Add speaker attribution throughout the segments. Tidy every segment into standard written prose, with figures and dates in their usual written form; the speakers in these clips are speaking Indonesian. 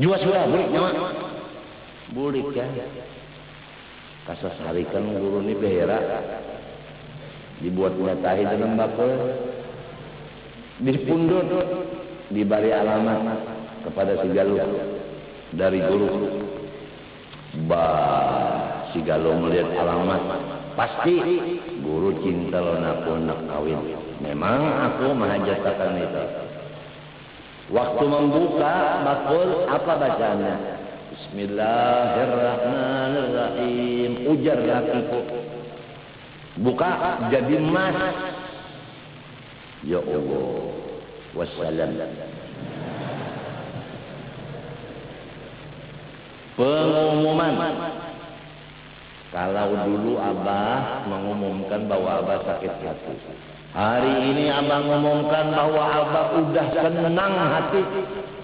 Speaker 1: Jual sudah bulik nyawa. Bulik ya. Kasasarikan guru ini behera. Dibuat nyatahi dalam bakul. Dipundut. Diberi alamat kepada si Galuh dari guru. Si Galuh melihat alamat. Pasti guru cinta lona pun nak kawin. Memang aku mahajatakan itu. Waktu membuka bakul apa bacaannya? Bismillahirrahmanirrahim. Ujar lakiku. Buka jadi emas. Ya Allah. Wassalam. Pengumuman. Kalau dulu Abah mengumumkan bahwa Abah sakit hati. Hari ini Abah mengumumkan bahwa Abah udah senang hati.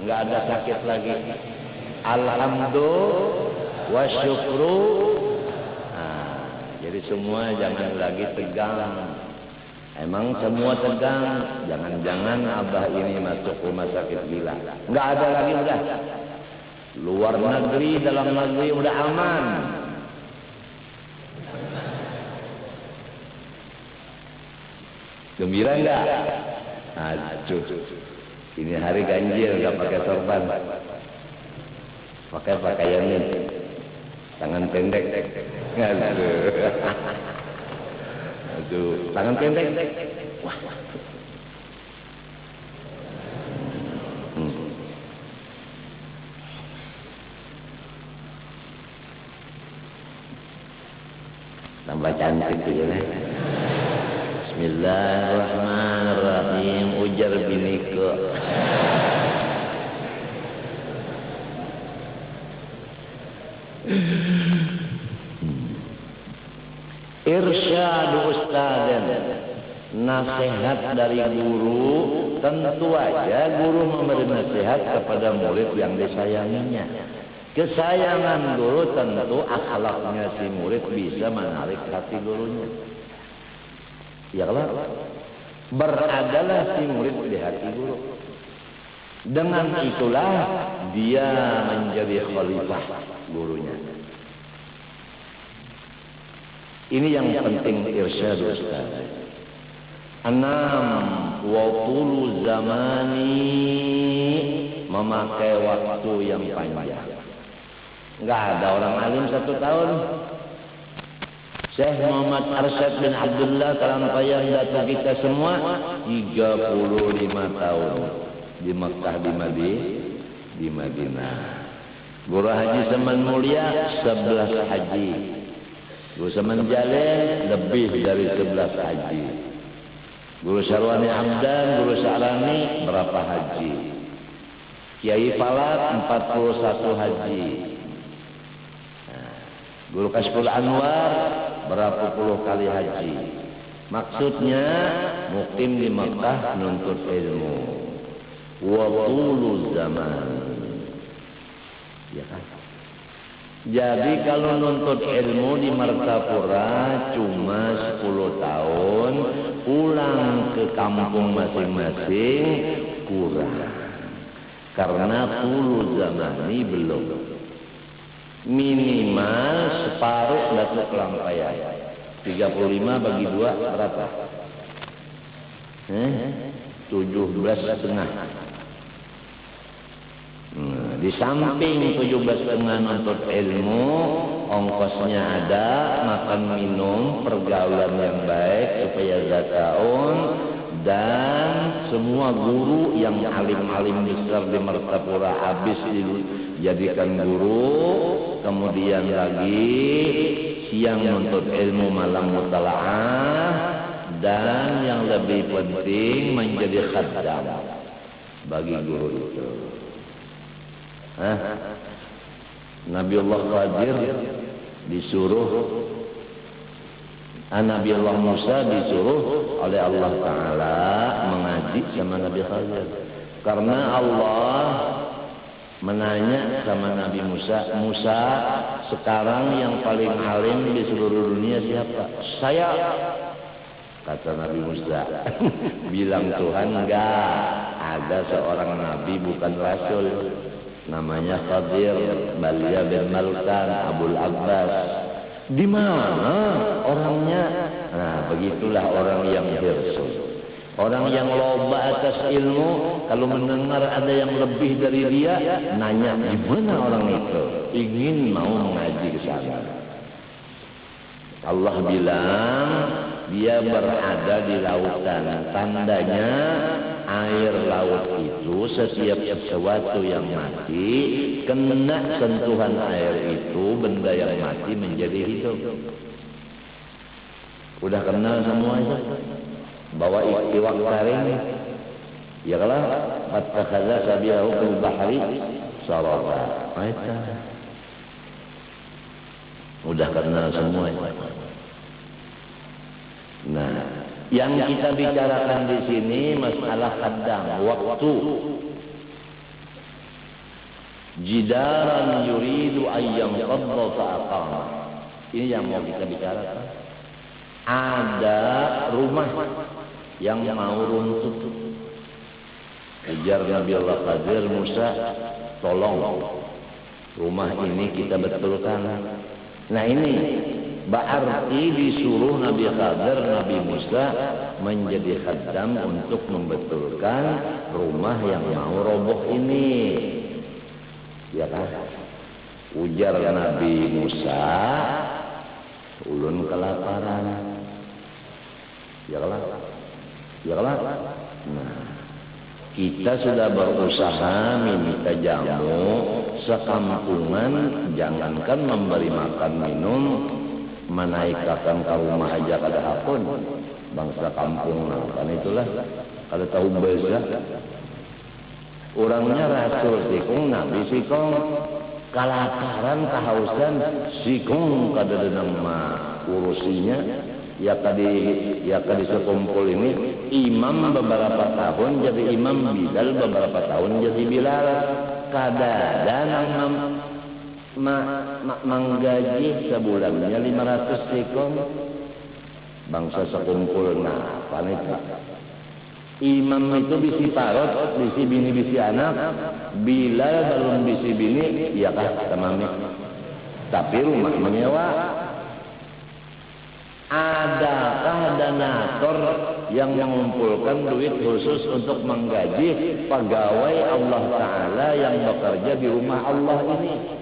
Speaker 1: Enggak ada sakit lagi. Alhamdulillah wa syukru. Jadi semua jangan lagi tegang. Emang semua tegang. Jangan-jangan Abah ini masuk rumah sakit gila. Enggak ada lagi udah. Luar negeri, dalam negeri udah aman. Gembira enggak? Aduh. Ini hari ganjil enggak pakai sorban. Pakai pakaian ini. Tangan pendek. Aduh, tangan pendek. Wah. Tambah cantik ya. Bismillahirrahmanirrahim. Ujar bineka. Irsyad ustadzan. Nasihat dari guru. Tentu aja guru memberi nasihat kepada murid yang disayanginya. Kesayangan guru tentu akhlaknya si murid bisa menarik hati gurunya. Ya Allah, beradalah si murid di hati guru. Dengan itulah dia menjadi khalifah gurunya. Ini yang penting irsyad ustaz. 6 wa tulu zamani, memakai waktu yang panjang. Enggak ada orang alim 1 tahun. Syekh Muhammad Arsyad bin Abdullah Kalampayang datu kita semua 35 tahun di Mekah, di Madinah. Guru Haji Saman Mulia 11 haji. Guru Saman Jalil lebih dari 11 haji. Guru Syarwani Hamdan, Guru Syarani berapa haji? Kiai Falat 41 haji. Guru Kasful Anwar berapa puluh kali haji. Maksudnya mukim di Mekah menuntut ilmu. Wa tulu zaman. Ya kan? Jadi kalau nuntut ilmu di Martapura cuma 10 tahun, pulang ke kampung masing-masing kurang. Karena tulu zamani belum. Minimal separuh Datuk Kelampaian. 35 bagi 2 berapa? 17,5. Di samping 17,5 nuntut ilmu, ongkosnya ada, makan minum, pergaulan yang baik supaya zakaun, dan semua guru yang alim-alim besar di Martapura habis dijadikan guru. Kemudian lagi siang nuntut ilmu, malam mutalaah, dan yang lebih penting menjadi khaddam bagi guru itu. Nabiullah Khadir disuruh, Nabiullah Musa disuruh oleh Allah Ta'ala mengaji sama Nabi Khadir. Karena Allah menanya sama Nabi Musa, Musa, sekarang yang paling alim di seluruh dunia siapa? Saya. Kata Nabi Musa. Bilang Tuhan, enggak, ada seorang nabi bukan rasul. namanya Khadir Balia bin Malkan Abul Abbas. Di mana orangnya? Nah, begitulah orang yang hirsu. Orang yang loba atas ilmu, kalau mendengar ada yang lebih dari dia, nanya di mana orang itu, ingin mau mengaji ke sana. Allah bilang dia berada di lautan. Tandanya air laut itu setiap sesuatu yang mati kena sentuhan air itu, benda yang mati menjadi hidup. Udah kenal semua itu? Bawa iwak taring, ya kalau fattakhadha sabilahu fil bahri saraba. Udah kenal semua. Nah, yang kita bicarakan di sini masalah kadang waktu. Jidaran yuridu ayyam qadda fa'aqama. Ini yang mau kita bicarakan. Ada rumah yang mau runtuh. Ujar Nabi Allah Khadir, Musa, tolong rumah ini kita betulkan. Nah ini berarti disuruh Nabi Khadir, Nabi Musa menjadi khaddam untuk membetulkan rumah yang mau roboh ini. Ya kan? Ujar Nabi Musa, ulun kelaparan. Ya kalah. Nah, kita sudah berusaha minta jamu sekampungan, jangankan memberi makan minum, menaikkan ke rumah aja kada hakun. Bangsa kampung kan itulah. Kalau tahu bahasa, orangnya rasul sikung, nabi sikung, kelaparan, kehausan, sikung kada denang urusinya. Ya tadi sekumpul ini imam beberapa tahun jadi imam, Bilal beberapa tahun jadi Bilal. Kadang menggaji sebulannya 500 sikong. Bangsa sekumpul, nah itu imam itu bisi parot, bisi bini, bisi anak. Bilal belum bisi bini, ya kah tamami. Tapi rumah menyewa. Adakah donatur yang mengumpulkan duit khusus untuk menggaji pegawai Allah Ta'ala yang bekerja di rumah Allah ini?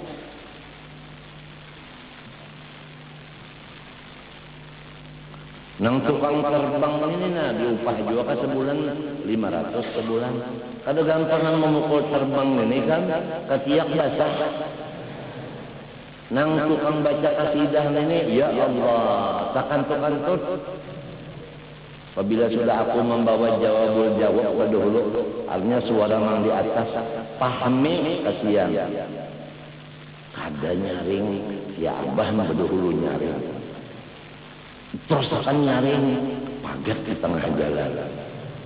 Speaker 1: Nang tukang terbang ini nah diupah juga kan sebulan 500 sebulan. Kada gampangan memukul terbang ini kan ketiak basah. Nang tukang baca kasidah ini, ya Allah, takkan-takkan. Apabila sudah aku membawa jawab ke dahulu, artinya suara mang di atas, pahami kasihan. Kada nyaring, ya abah mah dahulu nyaring. Terus akan nyaring, paget di tengah jalan.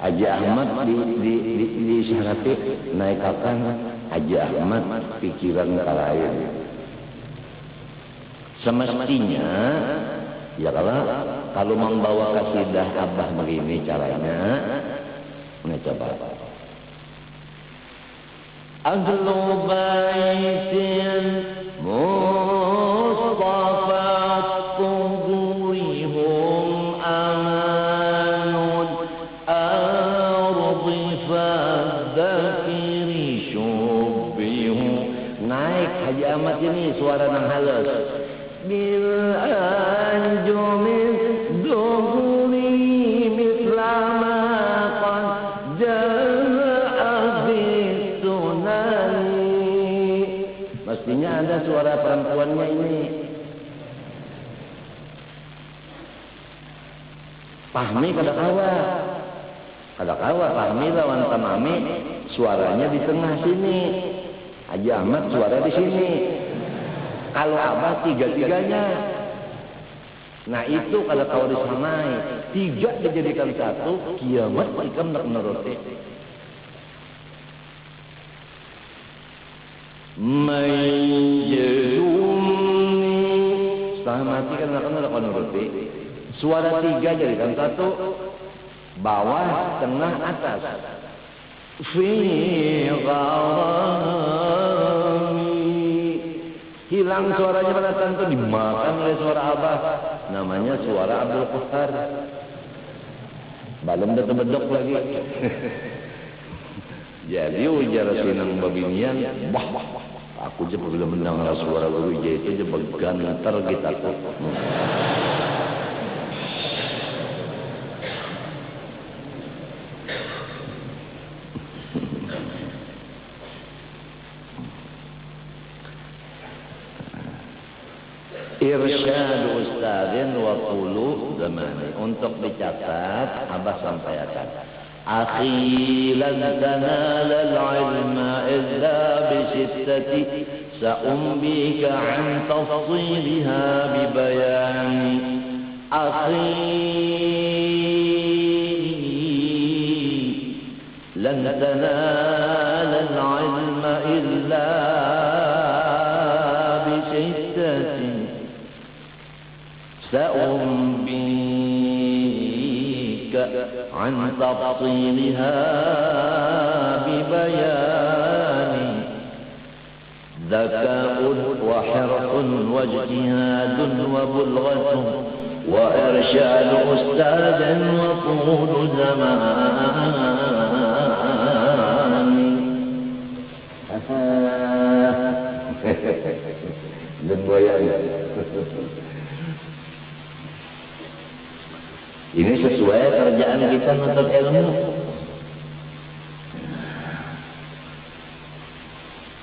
Speaker 1: Haji Ahmad di syarati naikakan Haji Ahmad pikiran kalain. Semestinya ya kalau membawa kasidah abah begini caranya, ini coba. Ahlu baitin Mustafa tuhurihum amanun ardi fadzakiri syubbihu. Naik Haji Ahmad ini suara nang halus. Bil anjumin duhuri mislama qad ja'a bisunani. Mestinya ada suara perempuannya ini. Pahmi kada kawa pahmi lawan tamami suaranya di tengah sini. Haji Ahmad suara di sini. Kalau abah tiga-tiganya. Nah itu kalau kau disamai, tiga dijadikan satu, kiamat ikam nak menuruti. Menjumni, setelah mati kan nak menuruti. Suara tiga jadikan satu, bawah, tengah, atas. Fi gharar Hilang suaranya pada tentu dimakan oleh suara Abah. Namanya suara Abdul Qahar. Balem dah tebedok lagi. Jadi ujar sinang babinian, wah, aku je bila mendengar suara guru itu je begantar kita tuh. Irsyad ustadzin wa qulu zamani. Untuk dicatat, Abah sampaikan. Akhi lan tanal al-ilma illa bi sittati sa'umbika an tafsilha bi bayani. Akhi lan tanal al-ilma illa bi sittati سأنبيك عن تفصيلها ببيان ذكاء وحرص واجتهاد وبلغة وإرشاد أستاذ وطول زمان. Ini sesuai kerjaan kita menuntut ilmu.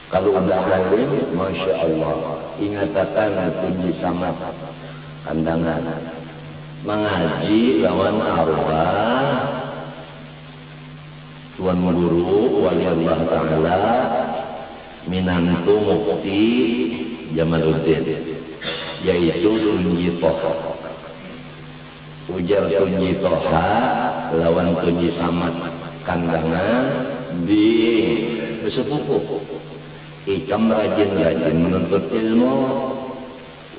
Speaker 1: Kalau udah alim, masya Allah, ingatakan kunci sama kandangan. Mengaji lawan arwah, tuan guru, wali Allah Ta'ala, minantu mufti Jamaluddin, yaitu Tunji Toha. Ujar Tunji Toha lawan Tunji Samad kandangan di sepupu. Ikam rajin-rajin menuntut ilmu.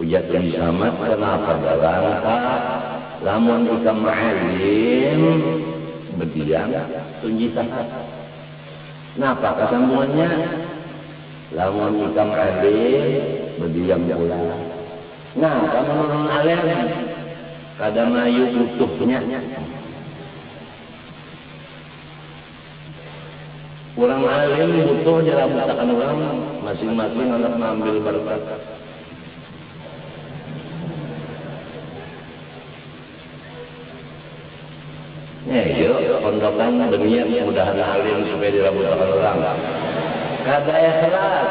Speaker 1: Ujar Tunji Samad kenapa berangka? Lamun ikam alim berdiam Tunji Toha. Kenapa kesambungannya? Lamun ikam alim berdiam pula. Nah, kamu alim kadang ayu butuhnya. Kurang alim butuh jalan butakan orang, masing-masing anak mengambil berkat. Yuk, pondokan berniat mudahan alim supaya dirabutakan orang. Kada ikhlas.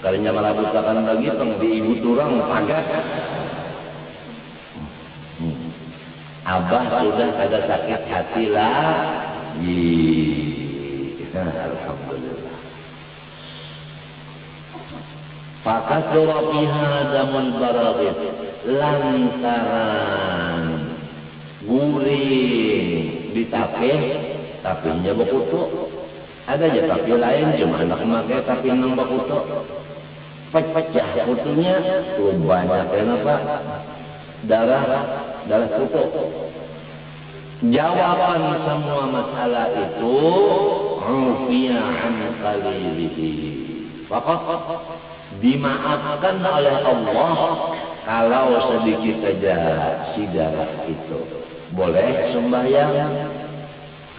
Speaker 1: Kalinya merabutakan lagi tong di ibu turang pagat. Abah sudah kada sakit hati lagi. Alhamdulillah. Fakat fiha damul baradid, lantaran guring ditapih, tapinya bekutu. Ada aja tapi lain cuma anak memakai tapi nang bekutu. Pecah kutunya tuh banyak kenapa? Darah kutu. Jawaban semua masalah itu ufiya an qalilihi. Fakat dimaafkan oleh Allah kalau sedikit saja si darah itu. Boleh sembahyang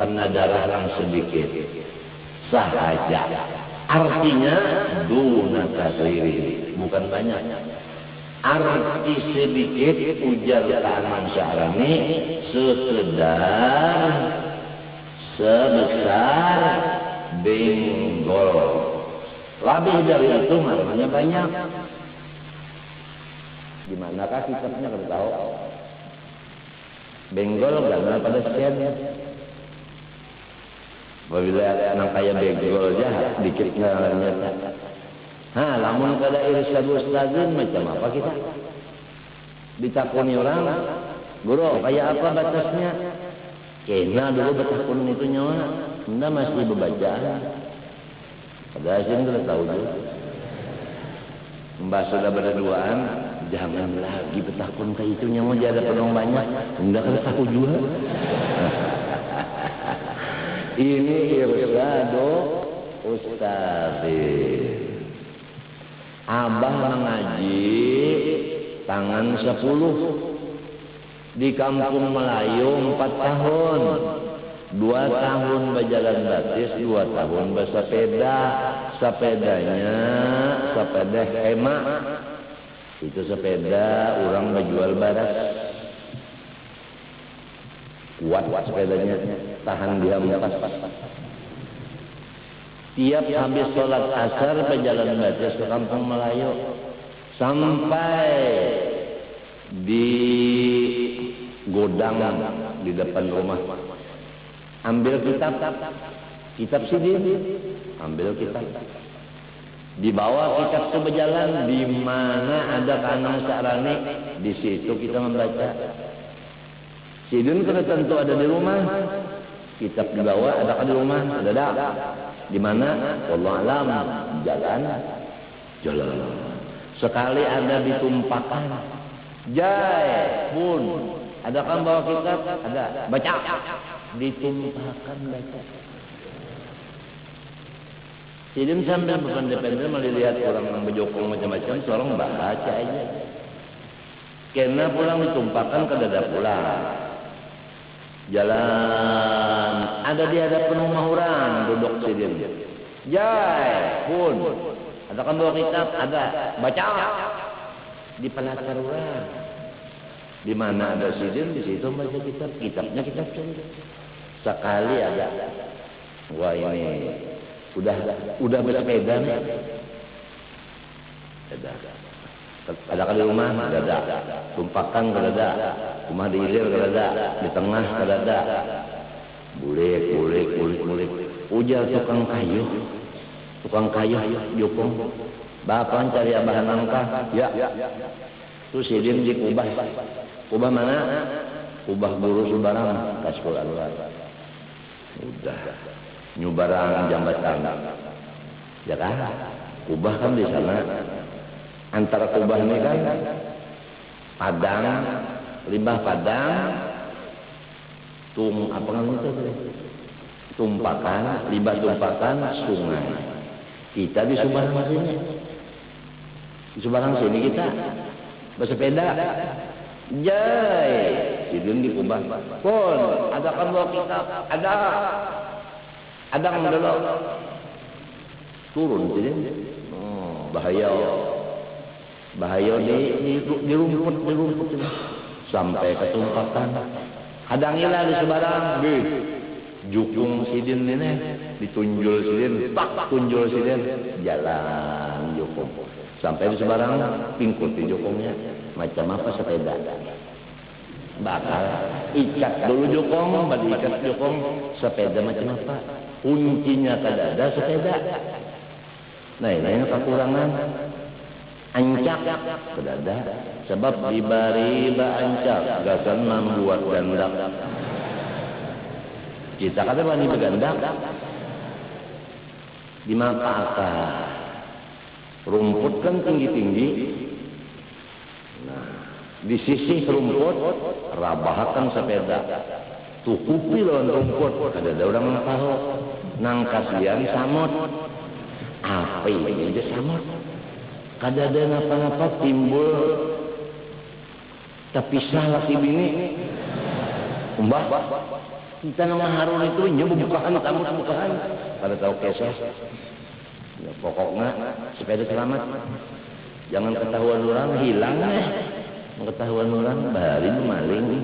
Speaker 1: karena darah yang sedikit sahaja. Artinya duna katsiri, bukan banyak. Arti sedikit ujar Ta'aman Sya'rani sekedar sebesar benggol. Lebih dari itu maknanya banyak. Gimanakah kitabnya kalau tahu? Benggol karena pada sekian. Apabila anak kaya benggol aja sedikit nyata. Lamun kada irsyad ustadzin macam apa kita? Ditakuni orang, guru kayak apa batasnya? Kena dulu betakun itu nyawa, anda masih bebaca. Pada asin kita tahu dulu. Mbak sudah berduaan, jangan lagi betakun kayak itu nyawa jadi penong banyak, anda kada tahu juga. Ini irsyad ustadzin. Abah mengaji tangan 10. Di kampung Melayu 4 tahun. 2 tahun berjalan batis, 2 tahun bersepeda. Sepedanya sepeda hema. Itu sepeda orang menjual barat. Kuat sepedanya, tahan dia mukas. Tiap habis sholat asar berjalan batis ke kampung Melayu. Sampai di godang di depan rumah. Ambil kitab sidin, ambil kitab. Dibawa kitab itu berjalan, di mana ada kanan sarani, di situ kita membaca. Sidin kena tentu ada di rumah. Kitab dibawa, adakah di rumah? Ada. Di mana? Wallahu alam. Jalan. Sekali ada ditumpahkan. Jai pun. Adakah bawa kitab? Ada. Baca. Ditumpahkan baca. Sidin sambil berpendek-pendek melihat orang yang berjokong macam-macam, seorang baca aja. Karena pulang ditumpahkan ke dada pulang. Jalan, ada di hadapan rumah orang, duduk Sidin. Jai pun. Adakah bawa kitab? Ada. Baca. Di pelakar orang. Di mana ada Sidin, di situ baca kitab. Kitabnya kitab Sidin. Sekali ada. Wah ini udah bersepeda nih. Ada di rumah, ada. Tumpahkan ke dada. Rumah diilir ke dada. Di tengah ke dada. Bulik. Ujar tukang kayu, jukung. Bapak cari bahan nangka. Ya. Terus Sidin dikubah. Kubah mana? Kubah guru Subarang. Kaskul Anwar. Udah. Nyubarang jambatan. Ya kan? Kubah kan di sana. Antara kubah ini kan padang, limbah padang, tumpakan, limbah tumpakan sungai. Kita di Subarang sini. Di Subarang sini kita bersepeda. Jai, Sidin di kubah. Pun, ada kan bawa kitab? Ada. Ada yang dulu. Turun Sidin. Oh, bahaya di rumput sampai ketumpakan. Hadangilah di Subarang. Jukung Sidin ini ditunjul Sidin, tunjul Sidin, jalan jukung sampai di Subarang, pingkut di jukungnya. Macam apa sepeda? Bakal ikat dulu jukung, balik ikat jukung, sepeda macam apa? Kuncinya kada ada sepeda. Nah ini kekurangan. Ancak kedada sebab riba ancak gasan membuat gandak. Kita kata bani bergandak di mata rumput kan tinggi-tinggi. Nah, di sisi rumput rabahakan sepeda. Tukupi lawan rumput kada ada orang tahu. Nang kasihan samut. Apa ini dia samut? Kada ada napa-napa timbul terpisah laki bini. Mbah, kita nama Harun itu bukaan tamu bukaan. Kada tahu kesah. Ya, pokoknya sepeda selamat. Jangan ketahuan orang hilang Ketahuan orang bari maling.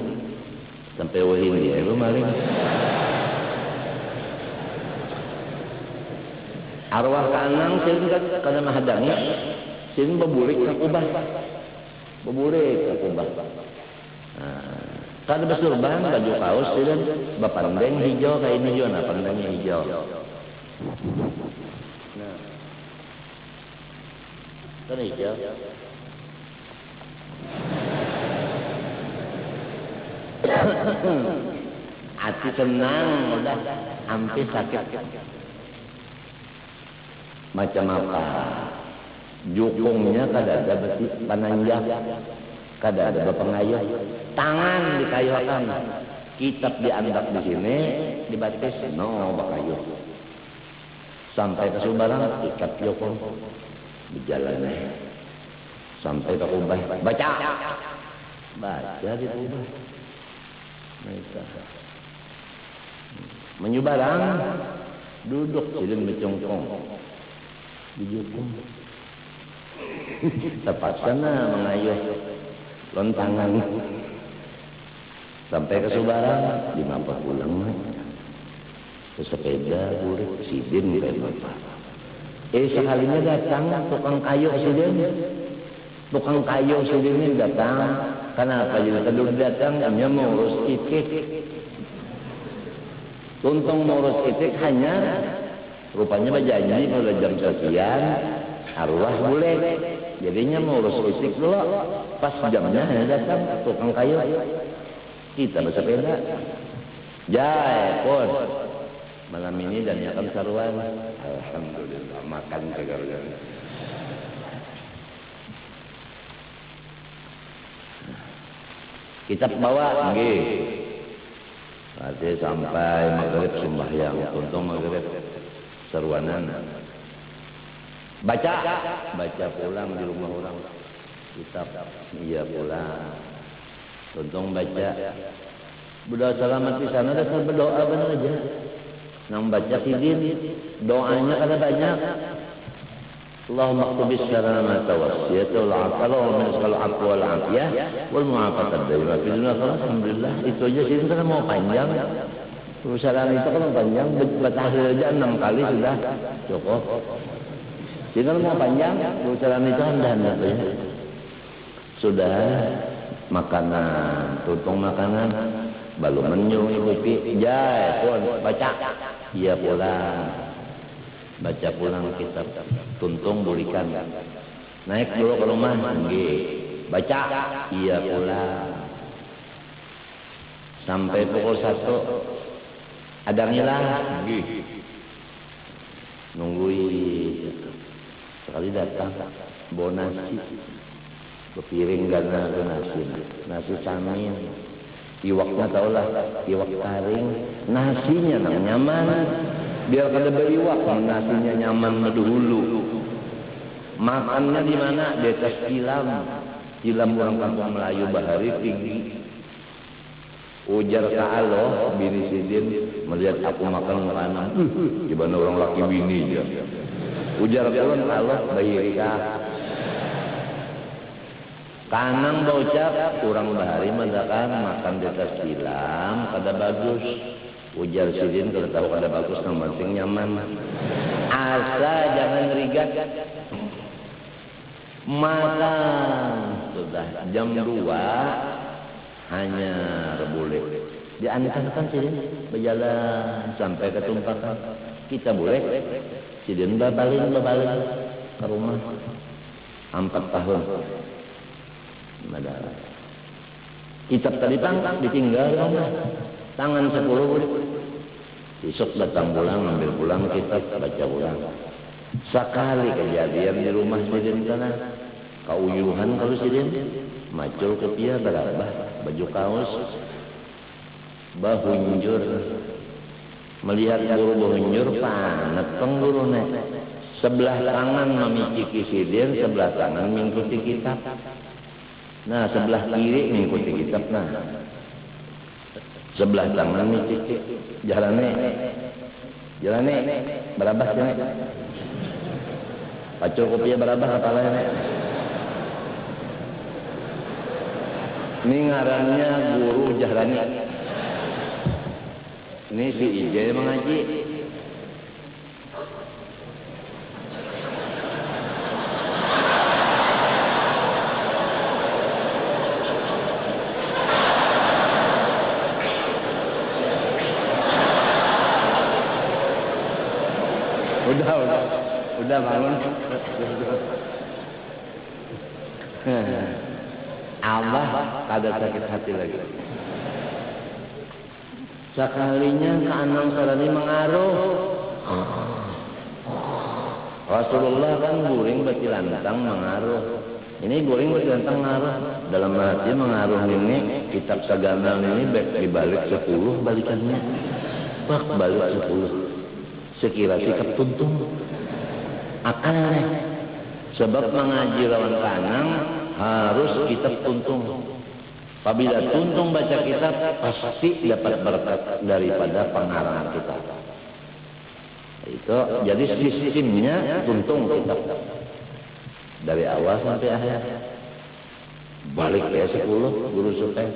Speaker 1: Sampai wahin dia maling. Arwah kanang sehingga kada mahadangi. Sin bebulik ke kubah. Kada bersurban baju kaos dan bapandeng hijau kain hijau, nah pandangnya hijau. Nah, kan hijau. Hati senang, udah hampir sakit. Macam apa? Jukungnya kada ada besi pananjak, kada ada pengayuh, tangan dikayuhkan, kitab diandak di sini, dibatis, no bakayuh. Sampai ke Subarang, ikat jukung, berjalan sampai ke Kubah, baca di Kubah. Mereka menyubarang duduk silin bercongkong di jukung. Terpaksa mengayuh lontangan sampai ke Subarang, 5 pulang ke sepeda burik sidin kayak bapak. Sekalinya datang tukang kayu sidin. Tukang kayu sidin ini datang. Kenapa jadi kedua datang? Hanya mengurus itik. Tuntung mengurus itik hanya rupanya berjanji pada jam sekian arwah boleh. Jadinya mengurus itik dulu. Pas jamnya datang tukang kayu. Kita bersepeda. Jai pun malam ini dan akan saruan. Alhamdulillah makan segar-segar. Kitab bawa nggih. Berarti sampai maghrib sembahyang, untung maghrib seruanan. Baca pulang di rumah orang. Kitab iya pulang. Untung baca. Berdoa selamat di sana dasar berdoa benar aja. Nang baca sidin, doanya kada banyak. Allahumma qubis salamata wasiyata wal afala wa min sal afwa wal afiyah wal mu'afata daima fil dunya. Alhamdulillah itu aja sidin kan mau panjang. Perusahaan itu kan panjang, bertahlil aja 6 kali sudah cukup. Sidin mau panjang, perusahaan itu hendak ya. Sudah makanan, tutung makanan, balu menyung kopi, jai pun baca, iya pulang, baca pulang kitab, tuntung burikan, naik dulu ke rumah, baca, iya pulang, sampai pukul 1, ada ngilang, nungguin, sekali datang, bawa nasi. Kepiring karena nasi samin, iwaknya tau lah, iwak taring, nasinya nyaman, biar kada beriwak, nasinya nyaman dulu. Makannya di mana? Di atas tilam orang kampung Melayu bahari tinggi. Ujar ke Allah, bini sidin melihat aku makan makanan, gimana orang laki bini ya. Ujar ke Allah, bayi kanang baucap kurang bahari mendakan makan di atas tilam kada bagus. Ujar sidin kalau tahu kada bagus yang penting nyaman. Asa jangan rigat. Makan sudah jam 2 hanya boleh. Diantarkan sidin berjalan sampai ke tumpakan. Kita boleh. Sidin balik ke rumah 4 tahun. Madara. Kitab tadi pangkang ditinggal tangan 10 besok datang pulang ambil pulang kitab baca pulang. Sekali kejadian di rumah sidin sana kauyuhan kalau sidin macul kepia berapa baju kaos bahunjur melihat guru bahunjur panet penggurune sebelah tangan memiciki sidin sebelah tangan mengikuti kitab. Nah, sebelah kiri mengikuti kitab nah. Sebelah tangan mengikuti jalannya berabah ya. Pacul kopinya berabah kepalanya. Ini ngarannya guru Jahrani. Ini si Ije mengaji. Udah bangun. Abah kada sakit hati lagi. Sekalinya ke Anang Sarani mengaruh. Rasulullah kan guring bati lantang mengaruh. Ini guring bati lantang mengaruh. Dalam hati mengaruh ini kitab Saganal ini dibalik 10 balikannya. Pak balik 10. Sekira sikap tuntung. Akalnya Sebab mengaji lawan kanang harus kita tuntung. Apabila tuntung baca kitab pasti dapat berkat daripada pengarang kita. Itu jadi sistemnya tuntung kitab dari awal sampai akhir. Balik ke 10 guru supaya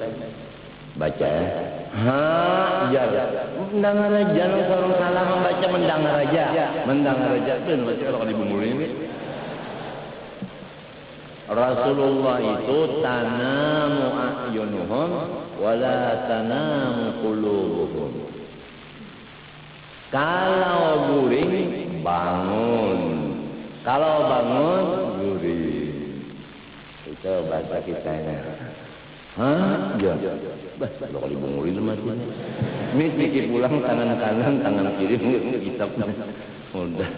Speaker 1: baca ya. Hajar. Mendengar aja orang salah membaca mendengar aja. Mendengar aja itu baca kalau di bumbu ini. Rasulullah itu tanamu a'yunuhum wala tanamu qulubuhum. Kalau guring bangun. Kalau bangun guring. Itu bahasa kitanya. Hah? Ya. Kalau dibungurin mati. Ini pikir pulang tangan kanan, tangan kiri kitab. Udah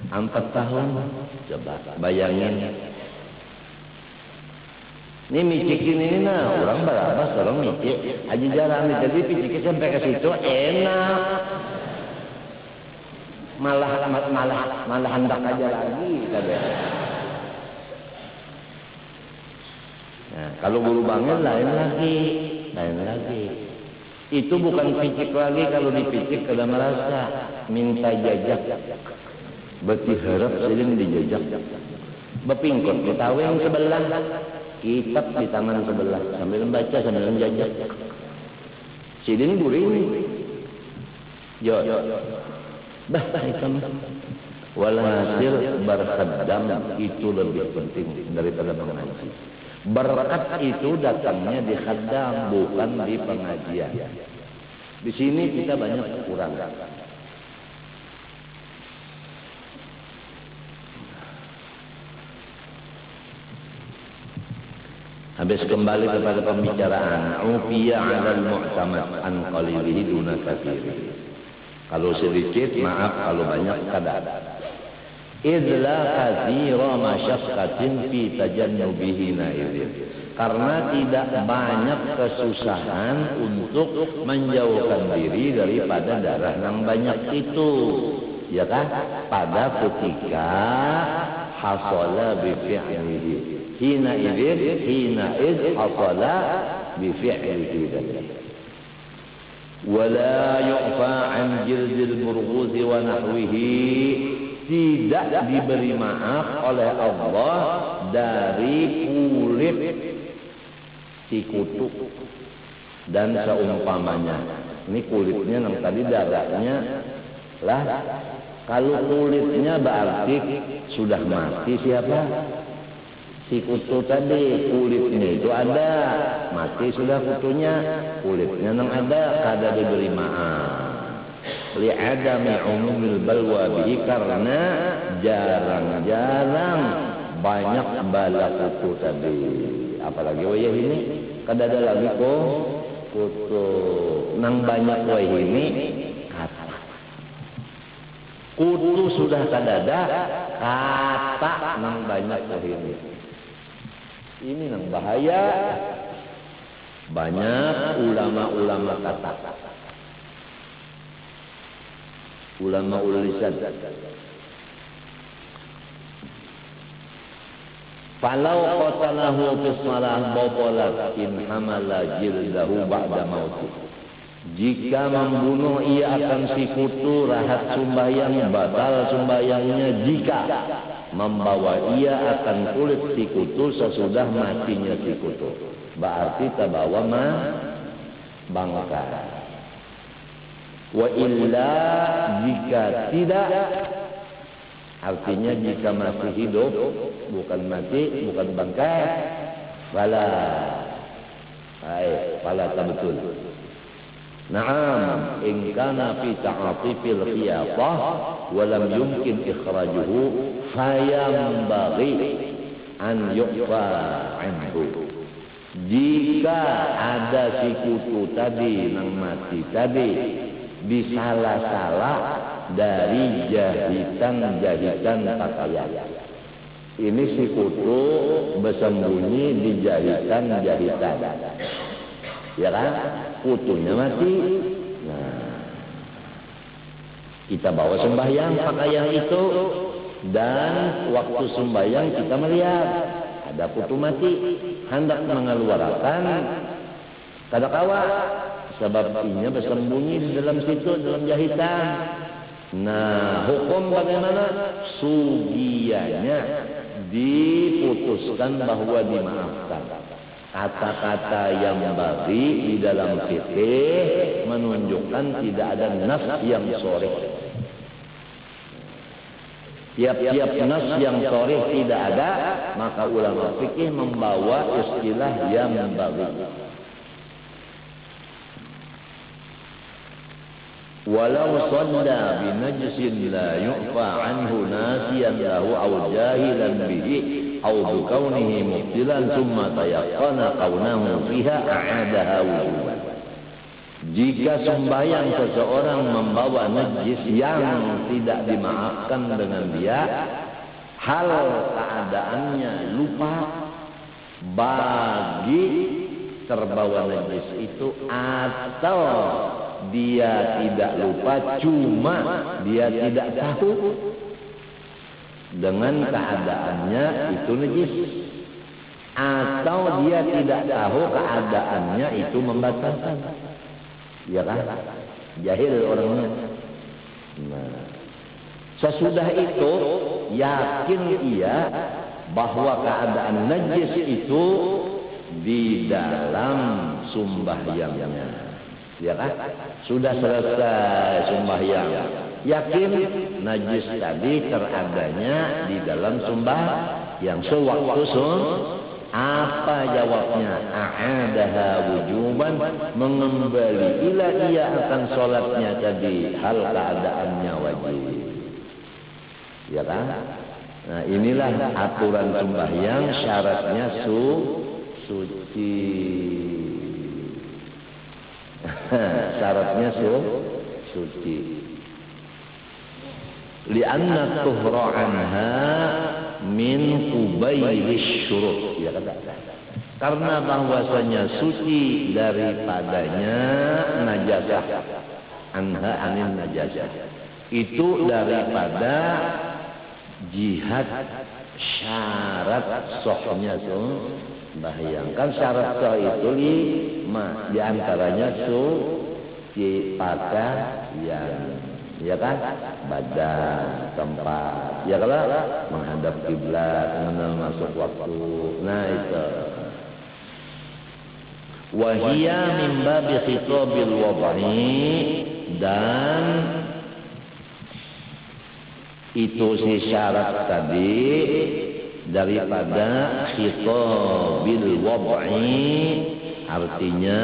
Speaker 1: 4 tahun. Coba bayangin. Ini micikin ini nah, orang berapa orang micik. Aja jarang jadi picikin sampai ke situ enak. Malah hendak aja lagi katanya. Nah, kalau guru banget lain lagi. Itu bukan picik lagi, kalau dipicik kada merasa minta jajak. Berarti harap silin dijajak. Bepingkot ditawe yang sebelah, kitab di tangan sebelah sambil membaca sambil menjajak. Silin guring. Yo. Bah itu mah. Walhasil berkhadam itu lebih penting daripada mengaji. Berkat itu datangnya di khadam bukan di pengajian. Di sini kita banyak kurang. Habis kembali kepada pembicaraan ufiya 'alal mu'tamad an qalilihi duna katsiri. Kalau sedikit maaf, kalau banyak kadang. Idla katsira masyaqqatin fi tajannubihi naidin. Karena tidak banyak kesusahan untuk menjauhkan diri daripada darah yang banyak itu. Ya kan? Pada ketika hasala bi fi'lihi. Hina id hasala bi fi'lihi. Wala yu'fa an jildil burghuz wa nahwihi. Tidak diberi maaf oleh Allah dari kulit si kutu dan seumpamanya. Ini kulitnya yang tadi darahnya lah. Kalau kulitnya berarti sudah mati siapa? Si kutu tadi, kulitnya itu ada, mati sudah kutunya, kulitnya yang ada, kada diberi maaf. Li'adami umumil balwa bihi, karena jarang-jarang banyak bala kutu tadi. Apalagi wayah ini, kada ada lagi kok kutu. Nang banyak wayah ini, kata. Kutu sudah kada ada, kata nang banyak wayah ini. Ini yang bahaya. Banyak ulama-ulama kata. Ulama lisan. Falau qatalahu fi shalah batalat in hamala jildahu ba'da mauti. Jika membunuh ia akan si kutu rahat sembahyang, batal sembahyangnya jika membawa ia akan kulit si kutu sesudah matinya si kutu. Berarti terbawa bangka. Wa illa jika tidak, artinya jika masih hidup, bukan mati, bukan bangkai, fala betul. Naam, in kana fi ta'atifil khiyafah wa lam yumkin ikhrajuhu fayambaghi an yu'fa anhu. Jika ada si kutu tadi nang mati tadi disalah-salah dari jahitan pakaian. Ini si kutu bersembunyi di jahitan. Ya kan? Kutunya mati. Nah, kita bawa sembahyang pakaian itu, dan waktu sembahyang kita melihat ada putu mati hendak mengeluarkan kadakawa sebab inya bersembunyi di dalam situ dalam jahitan. Nah, hukum bagaimana? Sugianya diputuskan bahwa dimaafkan. Kata-kata yang bagi di dalam fikih menunjukkan tidak ada nas yang sharih. Tiap-tiap nas yang sharih tidak ada, maka ulama fikih membawa istilah yang bagi. Walau shalla binajsin la yu'fa anhu nasiyan lahu aw jahilan bihi aw bikaunihi mubtilan thumma tayaqqana qaunahu fiha a'adaha wujuban. Jika sembahyang seseorang membawa najis yang tidak dimaafkan dengan dia, hal keadaannya lupa bagi terbawa najis itu, atau dia tidak lupa cuma dia tidak tahu dengan keadaannya itu najis, atau dia tidak tahu keadaannya itu membatalkan. Ya kan? Jahil orangnya. Nah, sesudah itu yakin ia bahwa keadaan najis itu di dalam sembahyangnya. Ya kan? Sudah selesai sembahyang, yakin najis tadi teradanya di dalam sembahyang sewaktu apa jawabnya? A'adaha wujuban, mengembali ila ia akan sholatnya tadi hal keadaannya wajib. Ya kan? Nah, inilah aturan sembahyang, syaratnya suci. Syaratnya suci. Li'anna tuhra anha min qubailish syurut. Ya kata. Karena bahwasanya suci daripadanya najasah. Anha anin najasah. Itu daripada jihad syarat sahnya sembahyang. Kan syarat sah itu 5, di antaranya suci pakaian. Ya kan? Badan, tempat. Ya kalau menghadap kiblat, mengenal masuk waktu. Nah itu. Wahia min babi khitabil wad'i, dan itu si syarat tadi daripada khitabil wad'i, artinya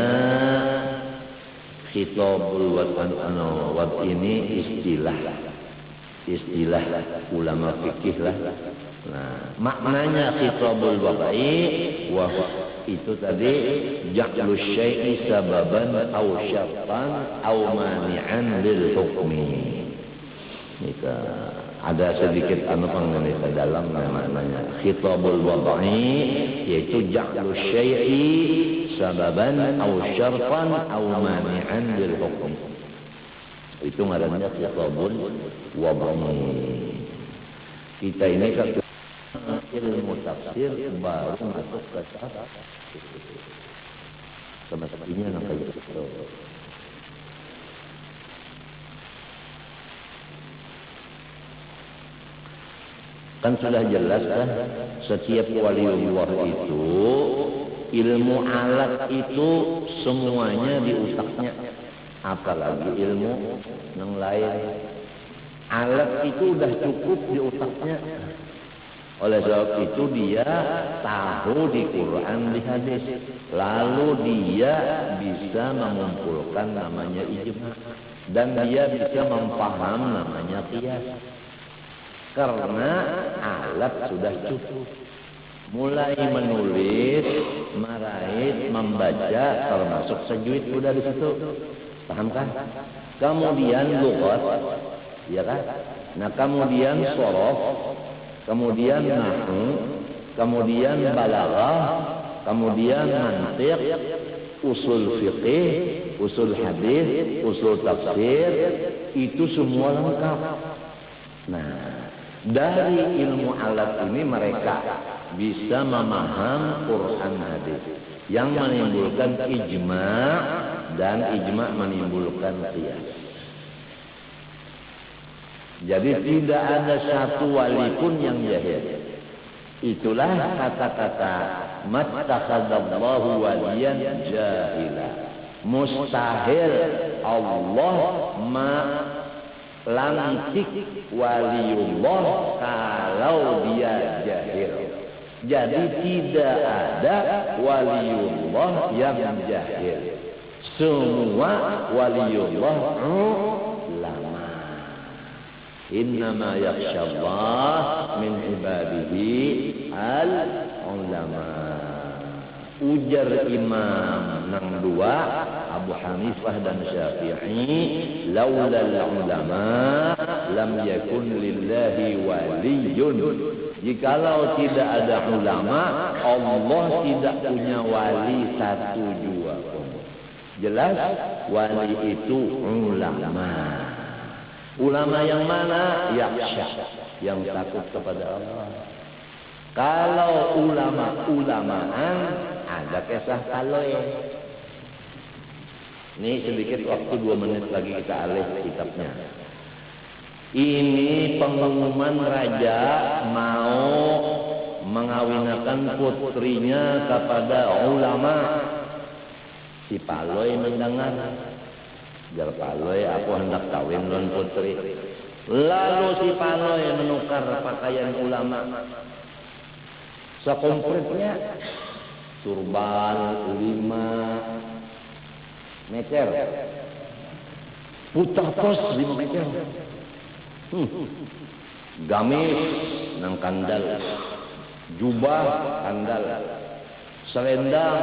Speaker 1: khitabul wad ini istilah ulama fikih lah. Nah, maknanya khitabul wad'i wa itu tadi ja'lu syai'i sababan aw syartan aw mani'an lil hukmi. Itu ada sedikit mengenai ke dalam namanya khitabul wad'i, yaitu ja'lu syai'i sababan aw syartan aw mani'an lil hukm. Itu ngarannya khitabul wad'i. Kita ini kan ilmu tafsir baru masuk ke tafsir. Semestinya kayak gitu. Kan sudah jelas kan, setiap waliullah itu ilmu alat itu semuanya di otaknya, apalagi ilmu yang lain. Alat itu udah cukup di otaknya. Oleh sebab itu dia tahu di Quran, di hadis, lalu dia bisa mengumpulkan namanya ijma, dan dia bisa memaham namanya qiyas. Karena alat sudah cukup. Mulai menulis, meraih, membaca, termasuk tajwid sudah di situ. Paham kan? Kemudian lughat, ya kan? Nah, kemudian shorof, kemudian nahwu, kemudian balaghah, kemudian mantiq, usul fiqih, usul hadis, usul tafsir, itu semua lengkap. Nah, Dari ilmu alat ini mereka bisa memaham Quran hadis yang menimbulkan ijma' dan ijma' menimbulkan qiyas. Jadi tidak ada satu wali pun yang jahil. Itulah kata-kata mattakhadallahu waliyan jahila. Mustahil Allah lantik waliullah kalau dia jahil. Jadi tidak ada waliullah yang jahil. Semua waliullah ulama. Innama yakhsyallah min ibadihi al-ulama. Ujar Imam nang dua Abu Hanifah dan Syafi'i, laulal ulama lam yakun lillahi waliyun. Jikalau tidak ada ulama, Allah tidak punya wali satu jua pun. Jelas wali itu ulama. Ulama yang mana? Yakhsha, yang takut kepada Allah. Kalau ulama-ulamaan ada kisah kaloy. Ini sedikit waktu 2 menit lagi kita alih kitabnya. Ini pengumuman raja mau mengawinkan putrinya kepada ulama. Si Paloy mendengar. Jar Paloy, aku hendak kawin dengan putri. Lalu si Paloy menukar pakaian ulama. Sekompletnya turban 5 meter, putah pos 5 meter, gamis nang kandal, jubah kandal, selendang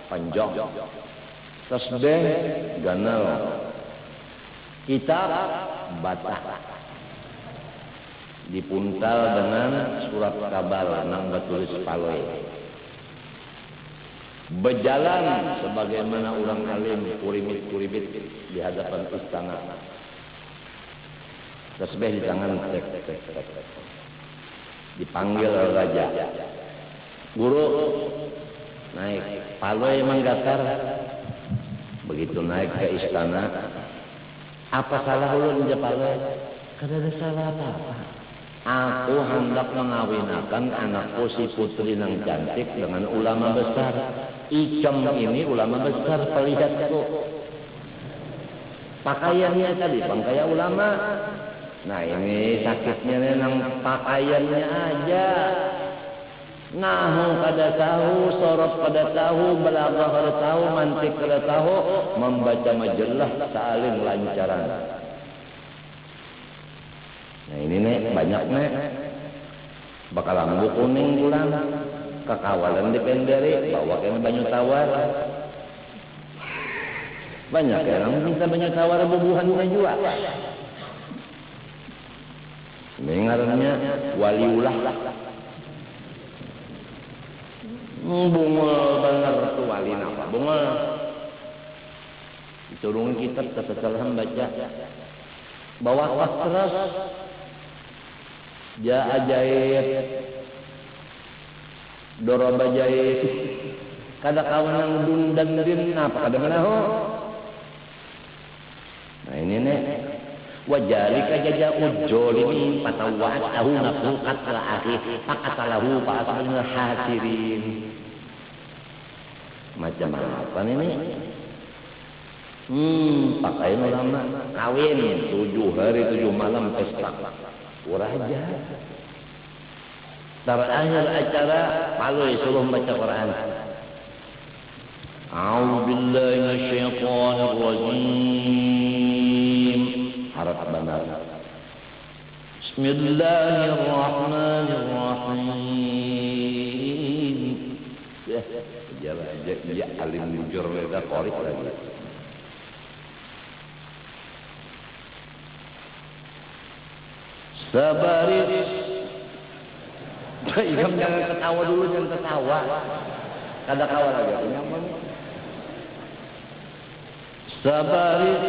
Speaker 1: panjang, tasbih ganal, kitab batak, dipuntal dengan surat kabar nang bertulis Paloy. Berjalan sebagaimana orang alim kurimit-kurimit di hadapan istana. Tasbih di tangan, dipanggil raja. Guru naik, Paloy menggatar. Begitu naik ke istana, apa salah ulun ya Paloy? Kada ada salah apa-apa. Aku hendak mengawinkan anakku si putri nang cantik dengan ulama besar. Icem ini ulama besar, perlihatku. Pakaiannya tadi pakaian ulama. Nah ini sakitnya nang pakaiannya aja. Nahu kada tahu, sorot kada tahu, balaghah kada tahu, mantik kada tahu, membaca majalah saling lancaran. Nah ini nek banyak nek bakal lambu kuning pulang kekawalan di penderi bawa kena banyu tawar banyak ya orang minta banyu tawar bubuhannya juga. Ini ngarannya waliullah bunga bener tu wali napa bunga diturunkan kitab kesalahan baca bawa pas terus ja ajaib doroba jaib kada kawan nang dundan din apa kada menaho. Nah ini nek wajalika jazaa'ul zalimin fatawa'atahu nafsu qatla akhi faqatalahu fa'asbahal hasirin. Macam apa ini? Pakaian ulama kawin 7 hari 7 malam pesta raja. Terakhir acara Paloy suruh baca Quran. A'udzubillahi minasyaitonir rajim. Harap benar. Bismillahirrahmanirrahim. Ya alim bujur mereka korek lagi. Sabaris. Ikam jangan ketawa dulu, jangan ketawa. Kada kawa lagi. Sabaris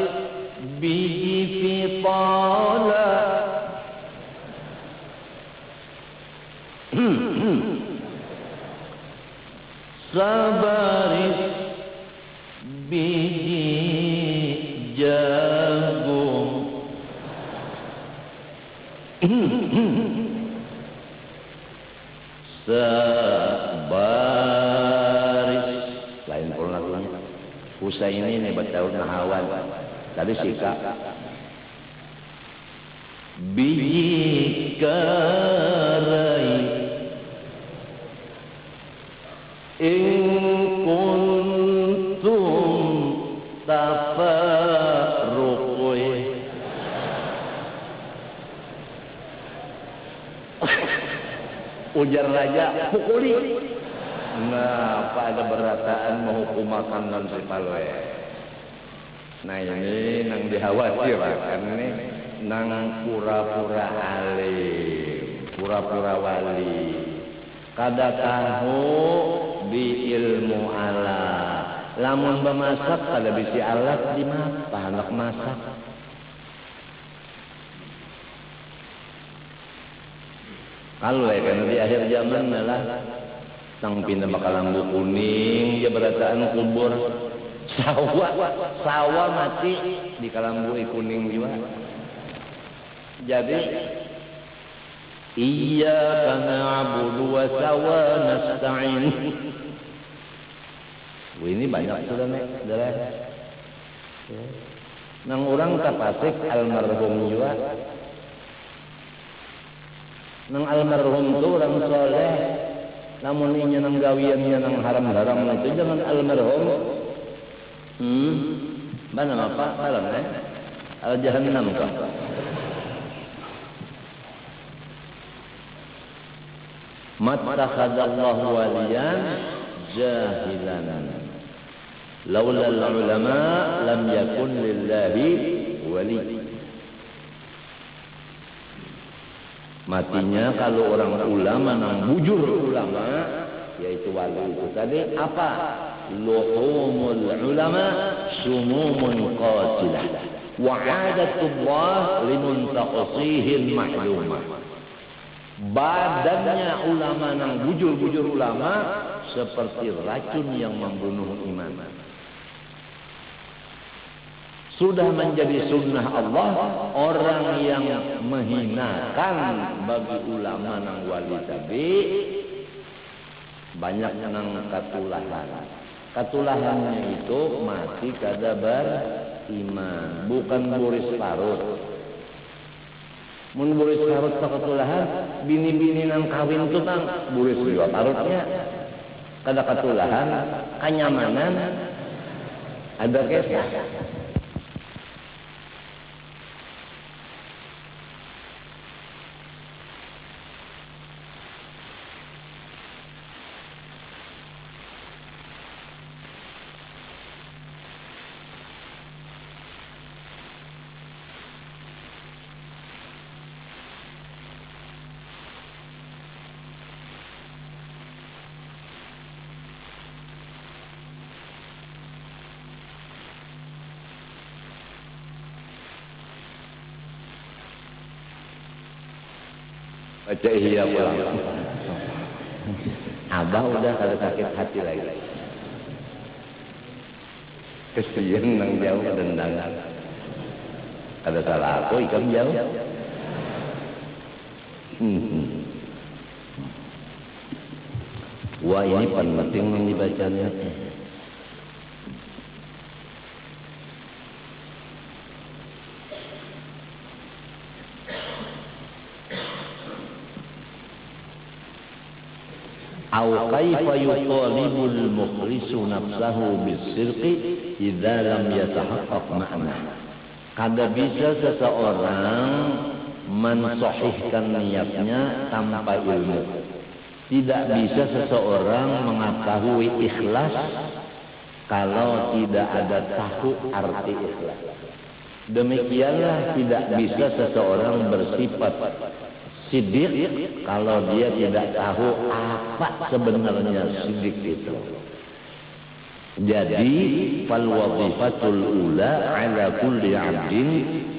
Speaker 1: bihi fi tala Sabaris biji jagung. Sabaris lain pun lagunya. Usai ini bertaut nahawan. Tadi sika biji karai in kuntum tafarruqi. Ujar raja pukuli. Nah, apa ada berataan menghukum makanan si paloe. Nah ini nang dikhawatirkan nih, nang pura-pura alim, pura-pura wali. Kada tahu bi ilmu ala. Lamun bemasak kada bisi alat di mata anak masak. Kalau kan di akhir zaman malah sang pindah bakal lambu kuning, dia berataan kubur sawah mati di kalambu kuning juga. Jadi iyyaka na'budu wa sawa nasta'in. Ini banyak sudah nek, sudah. Nang orang kapasik almarhum juga. Nang almarhum itu orang soleh. Namun ini nang gawiannya nang haram-haram itu jangan almarhum. Mana apa? Alam al-jahannam kah? Mattakhadallahu waliyan jahilan. Laula al-ulama lam yakun lillahi wali. Matinya kalau orang ulama nang bujur ulama yaitu wali itu tadi apa? Luhumul ulama sumumun qatilah wa 'adatullah limuntaqisihil mahlumah. Badannya ulama nang bujur-bujur ulama seperti racun yang membunuh iman. Sudah menjadi sunnah Allah orang yang menghinakan bagi ulama nang wali tabi banyak nang katulahan. Katulahannya itu mati kada beriman, bukan buris parut. Mun buris parut katulahan, bini-bini nang kawin itu nang buris juga parutnya. Kada katulahan, kenyamanan, ada kesah. Baca iya pulang. Abah udah kada sakit hati lagi. Kesian nang jauh dendang. Kada salah aku ikam jauh. Wah ini penting yang dibacanya. Aw kaifa yutalibul mukhlisu nafsahu bis-sirqi idza lam yatahaqqaq ma'na. Kada bisa seseorang mensahihkan niatnya tanpa ilmu. Tidak bisa seseorang mengetahui ikhlas kalau tidak ada tahu arti ikhlas. Demikianlah tidak bisa seseorang bersifat sidik kalau dia tidak tahu apa sebenarnya sidik itu. Jadi fal wazifatul ula ala kulli 'abdin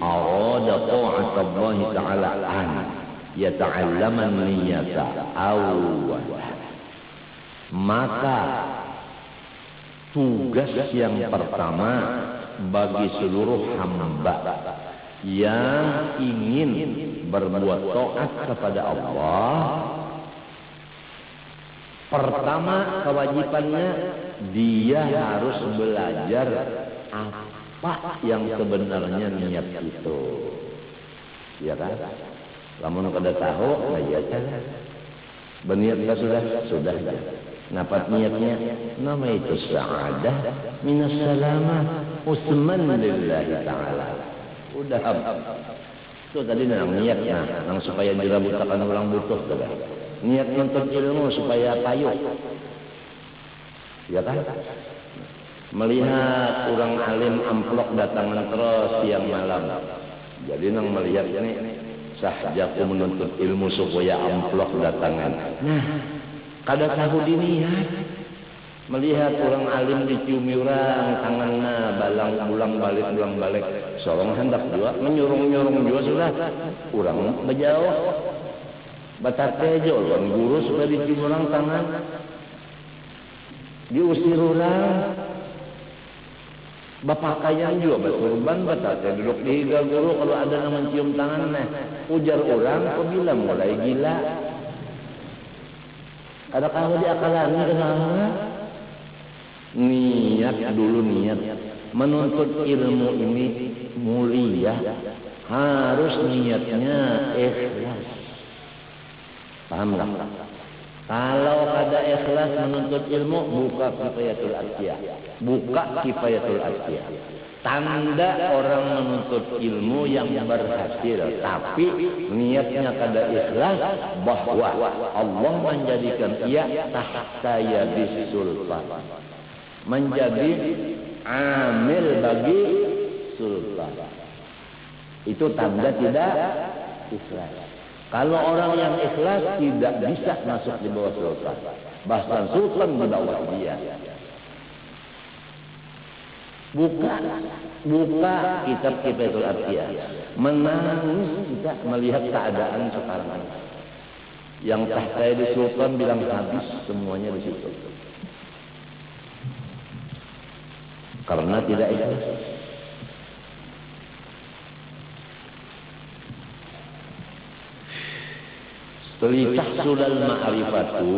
Speaker 1: arada ta'atallahi ta'ala an yata'allaman niyata awwal. Maka tugas yang pertama bagi seluruh hamba yang ingin berbuat taat kepada Allah, pertama kewajibannya dia harus belajar apa yang sebenarnya niat itu. Ya kan? Lamun kada tahu, nah ya kan. Berniat sudah. Napat niatnya, nama itu sa'adah minas salamah usman lillahi ta'ala. Udah. Itu tadi nang niat nang supaya dirabutakan orang butuh sudah. Niat nuntut ilmu supaya payung. Ya kan? Melihat orang alim amplok datangan terus siang malam. Jadi nang melihat ini sahjaku menuntut ilmu supaya amplok datangan. Nah, kada tahu diniat. Melihat orang alim diciumi orang tangannya balang ulang balik. Sorong hendak juga menyurung juga sudah. Orang berjauh. Batate jolon guru supaya dicium orang tangan. Diusir orang. Bapak kayang juga berkorban batate duduk di higa guru kalau ada yang mencium tangannya. Ujar orang kok bilang mulai gila. Ada kamu di akalan kenapa? Niat dulu niat. Menuntut ilmu ini mulia. Harus niatnya ikhlas. Paham tak? Kalau ada ikhlas menuntut ilmu, buka kifayatul asya. Buka kifayatul asya. Tanda orang menuntut ilmu yang berhasil, tapi niatnya kada ikhlas, bahwa Allah menjadikan ia tahta yadis sultan, menjadi amil bagi sultan. Itu tanda tidak ikhlas. Kalau orang yang ikhlas tidak bisa masuk di bawah sultan, bahkan sultan di bawah dia. Buka kitab Kifayatul Asya. Menangis kita melihat keadaan sekarang. Yang tahta di sultan bilang habis semuanya di situ. Karena tidak ikhlas. Litahsulal ma'rifatu,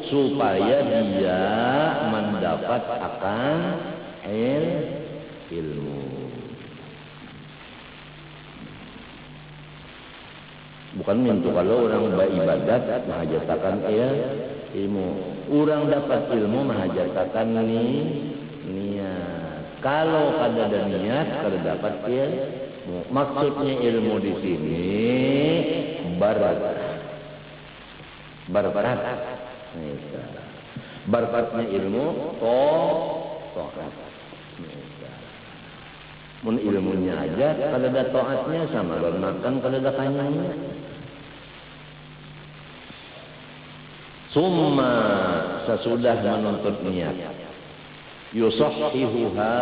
Speaker 1: supaya dia mendapat akan ilmu. Bukan mintu kalau orang beribadat menghajatakan ilmu. Orang dapat ilmu menghajatakan niat. Kalau kada ada niat, kada dapat ilmu. Maksudnya ilmu di sini Barakatnya ilmu to'at. Mun ilmunya aja kalau ada to'atnya sama dengan makan kalau ada kanyangnya. Summa sesudah menuntut niat, yusahhihuha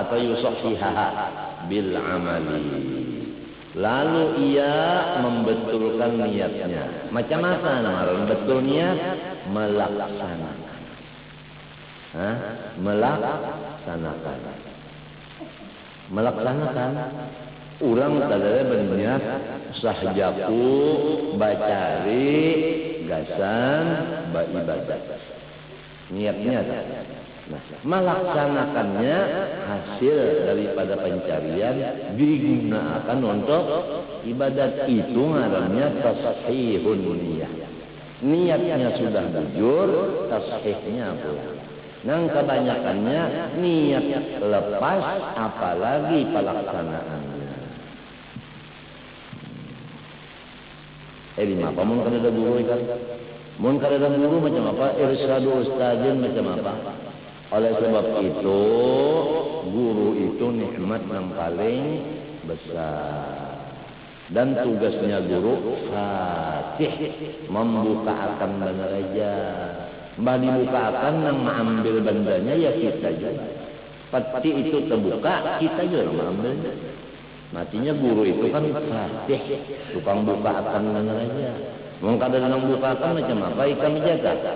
Speaker 1: atau yusahhihaha bil amali. Lalu ia membetulkan niatnya. Macam apa nama betul niat? Melaksanakan. Melaksanakan. Orang tadanya berniat sahjaku bacari gasan beribadat. Niatnya. Nah, melaksanakannya hasil daripada pencarian digunakan untuk ibadat, itu namanya tashihun niyah. Niatnya sudah jujur, tashihnya pula. Nang kebanyakannya niat lepas, apalagi pelaksanaannya. Lima apa? Mun kada ada guru kan? Mun kada ada guru macam apa? Irsyadu ustadzin macam apa? Oleh sebab itu, guru itu nikmat yang paling besar. Dan tugasnya guru fatih, membuka akan benar aja. Mbah dibuka akan yang mengambil bandanya ya kita juga. Pasti itu terbuka, kita juga mengambilnya. Matinya guru itu kan fatih, tukang buka akan aja. Mun kadang buka akan macam apa ikan menjaga.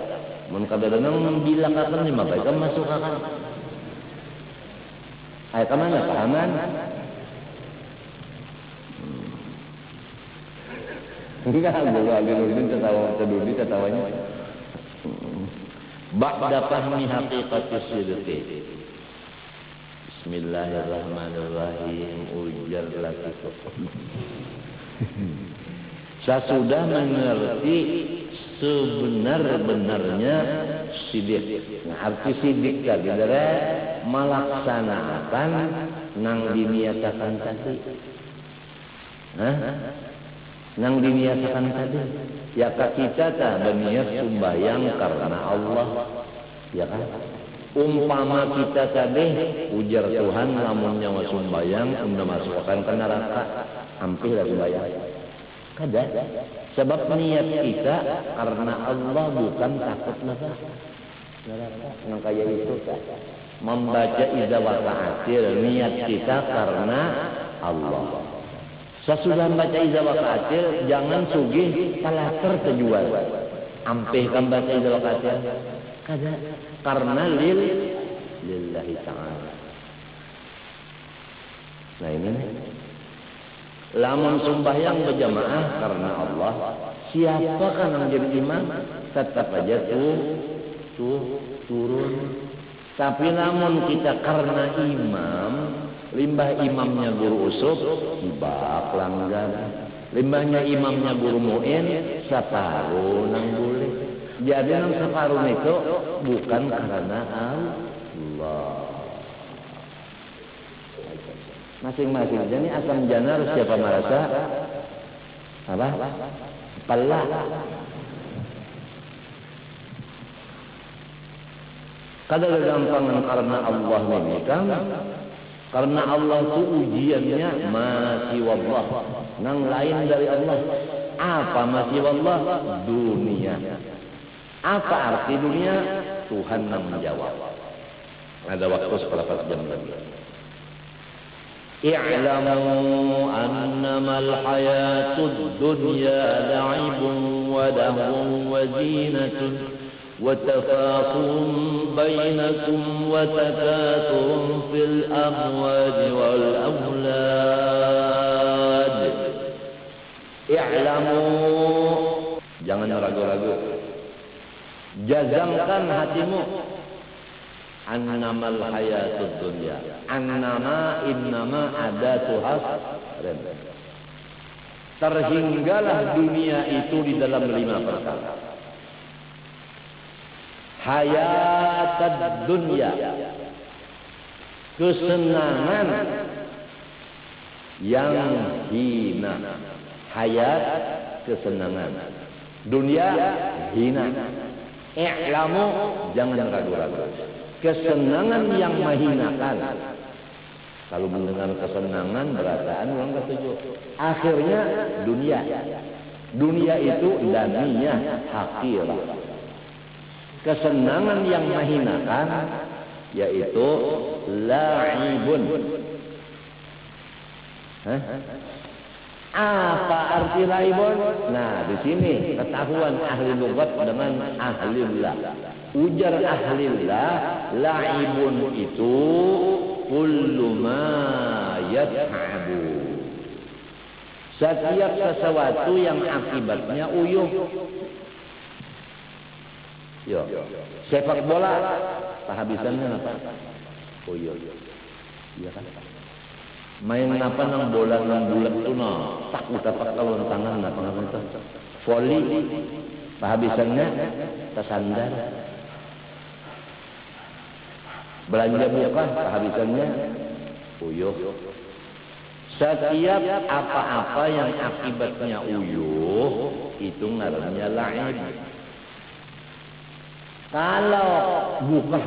Speaker 1: Mun kadang bilak akan macam apa ikan masuk akan. Ayat mana pahaman? Enggak, guru Aginuddin tertawanya. Ba'da fahmi haqiqatis sidqi. Bismillahirrahmanirrahim. Ujar lagi. Sesudah mengerti sebenar-benarnya sidik. Nah, arti sidik tadi adalah melaksanakan nang diniatakan tadi. Nang diniatakan tadi. Ya kita tak berniat sembahyang karena Allah. Ya kan? Umpama kita tadi ujar Tuhan namun nyawa sembahyang udah masukkan ke neraka, hampir sembahyang. Kada. Sebab niat kita karena Allah bukan takut neraka. Yang kayak itu kan. Membaca idza waqa'atil niat kita karena Allah. Sesudah membaca idza waqa'atil jangan sugih palater terjual. Ampih kan baca idza waqa'atil. Kada. Karena lillahi ta'ala. Nah ini nih. Lamun sembahyang berjamaah karena Allah, siapa kan yang jadi imam? Tetap aja turun. Tapi namun kita karena imam, limbah imamnya guru usuk, ibak langgar. Limbahnya imamnya guru muin, saparu nang boleh. Jadi nang saparu itu bukan karena Allah. Masing-masing. Jadi asam jana harus siapa merasa apa? Pala. Kadang gampangan karena Allah ini kan. Karena Allah itu ujiannya masih wallah. Nang lain dari Allah. Apa masih wallah? Dunia. Apa arti dunia? Tuhan yang menjawab. Ada waktu seperempat jam lagi. اعلموا أنما الحياة الدنيا لعب ولهو وزينة وتفاخر بينكم وتكاثر في الأموال والأولاد. اعلموا, jangan ragu-ragu, jazamkan hatimu. Annamal hayatud dunya. Annama innama adatu hasrin. Terhinggalah dunia itu di dalam 5 perkara. Hayatud dunya. Kesenangan yang hina. Hayat kesenangan. Dunia hina. I'lamu, jangan ragu-ragu. Kesenangan yang menghinakan. Kalau mendengar kesenangan berataan orang ketujuh. Akhirnya dunia. Dunia itu daniyah hakirah. Kesenangan yang menghinakan yaitu la'ibun. Apa arti la'ibun? Nah, di sini ketahuan ahli lughat dengan ahlillah. Ujar ahlillah, la'ibun itu kullu ma yat'abu. Setiap sesuatu yang akibatnya uyuh. Yo, sepak bola, kehabisannya apa? Uyuh. Iya kan? Main apa nang bola nang bulat tuh no, tak utapak lawan tangan nak apa itu? Voli, kehabisannya tersandar. Belanja buka, kehabisannya uyuh. Setiap apa-apa yang akibatnya uyuh itu ngarannya la'ib. Kalau buka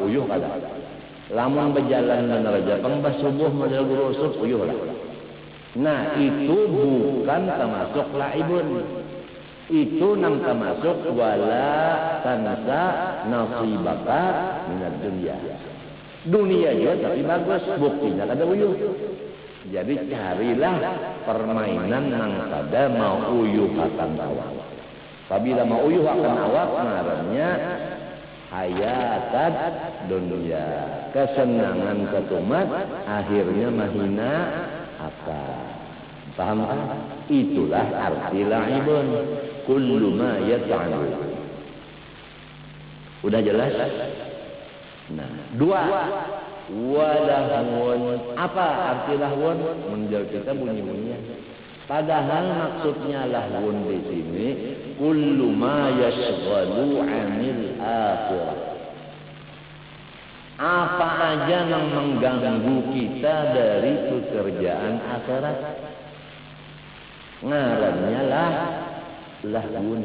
Speaker 1: uyuh kada. Lamun berjalan benar aja, pengbas subuh model guru usuk uyuh lah. Nah itu bukan termasuk la'ibun. Itu nam termasuk wala tansa nasibaka minad dunya. Dunia juga tapi bagus, buktinya kada uyuh. Jadi carilah permainan nang pada mau uyuh akan awak. Apabila mau uyuh akan awak ngarannya hayatan dunia, kesenangan ketumat, akhirnya mahina akal. Paham kan? Itulah arti la'ibun. Kullu ma yata'alu. Udah jelas? Nah, dua. Walahun. Apa arti lahun? Menjauh kita bunyi-bunyinya. Padahal maksudnya lahun di sini kullu ma yashghalu 'anil akhirah. Apa aja yang mengganggu kita dari pekerjaan akhirat. Ngarannya lahun.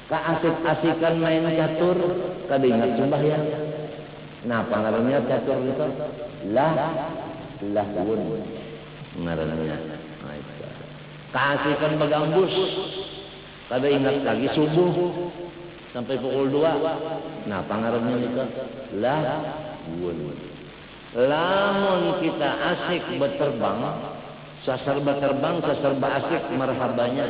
Speaker 1: Keasik-asikan main catur, kada ingat sembahyang. Nah, ngarannya catur itu lahun ngarannya. Keasikan begambus, kada ingat lagi subuh sampai pukul 2. Nah, ngarannya itu lahun. Lamun kita asik berterbang, saserba terbang, saserba asik marhabanya.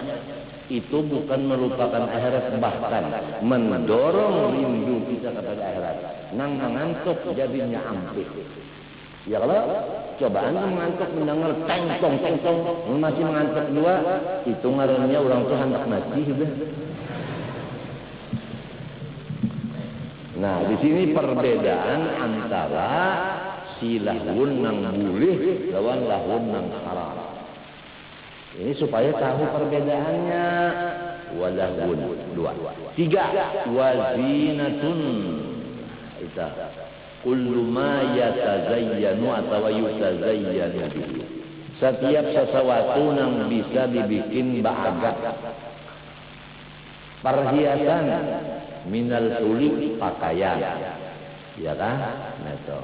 Speaker 1: Itu bukan melupakan akhirat, bahkan mendorong rindu kita kepada akhirat. Nang mengantuk jadinya ampih. Ya kalau cobaan mengantuk mendengar teng-tong, masih mengantuk dua, itu ngarannya orang tuh hendak mati sudah. Nah, di sini perbedaan antara si lahun nang boleh lawan lahun nang haram. Ini supaya tahu perbedaannya. Walahun 2. 3. Wazinatun. Itu. Kullu ma yatazayyanu atau yutazayyanu bihi. Setiap sesuatu yang bisa dibikin bahagia. Perhiasan minal sulik pakaian. Ya kan? Nah, itu.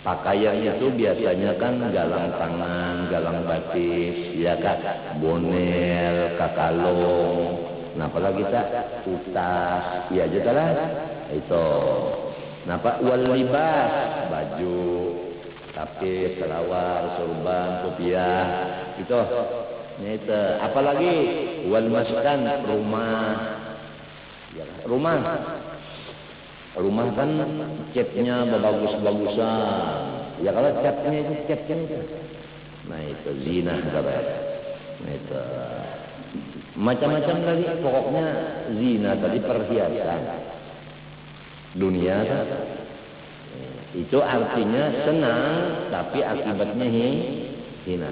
Speaker 1: Pakaian itu biasanya kan galang tangan, galang batis, ya kan, bonel, kakalung. Nah, apalagi kita utas, ya aja lah. Itu. Nah, Pak, wal libas, baju, tapis, selawar, sorban, kopiah, itu. Nah, itu. Apalagi wal maskan, rumah, ya, rumah. Rumah kan catnya bagus-bagusan. Ya kalau catnya itu. Nah itu zina kabar. Nah itu macam-macam tadi. Pokoknya zina tadi perhiasan dunia kan. Itu artinya senang, tapi akibatnya hina.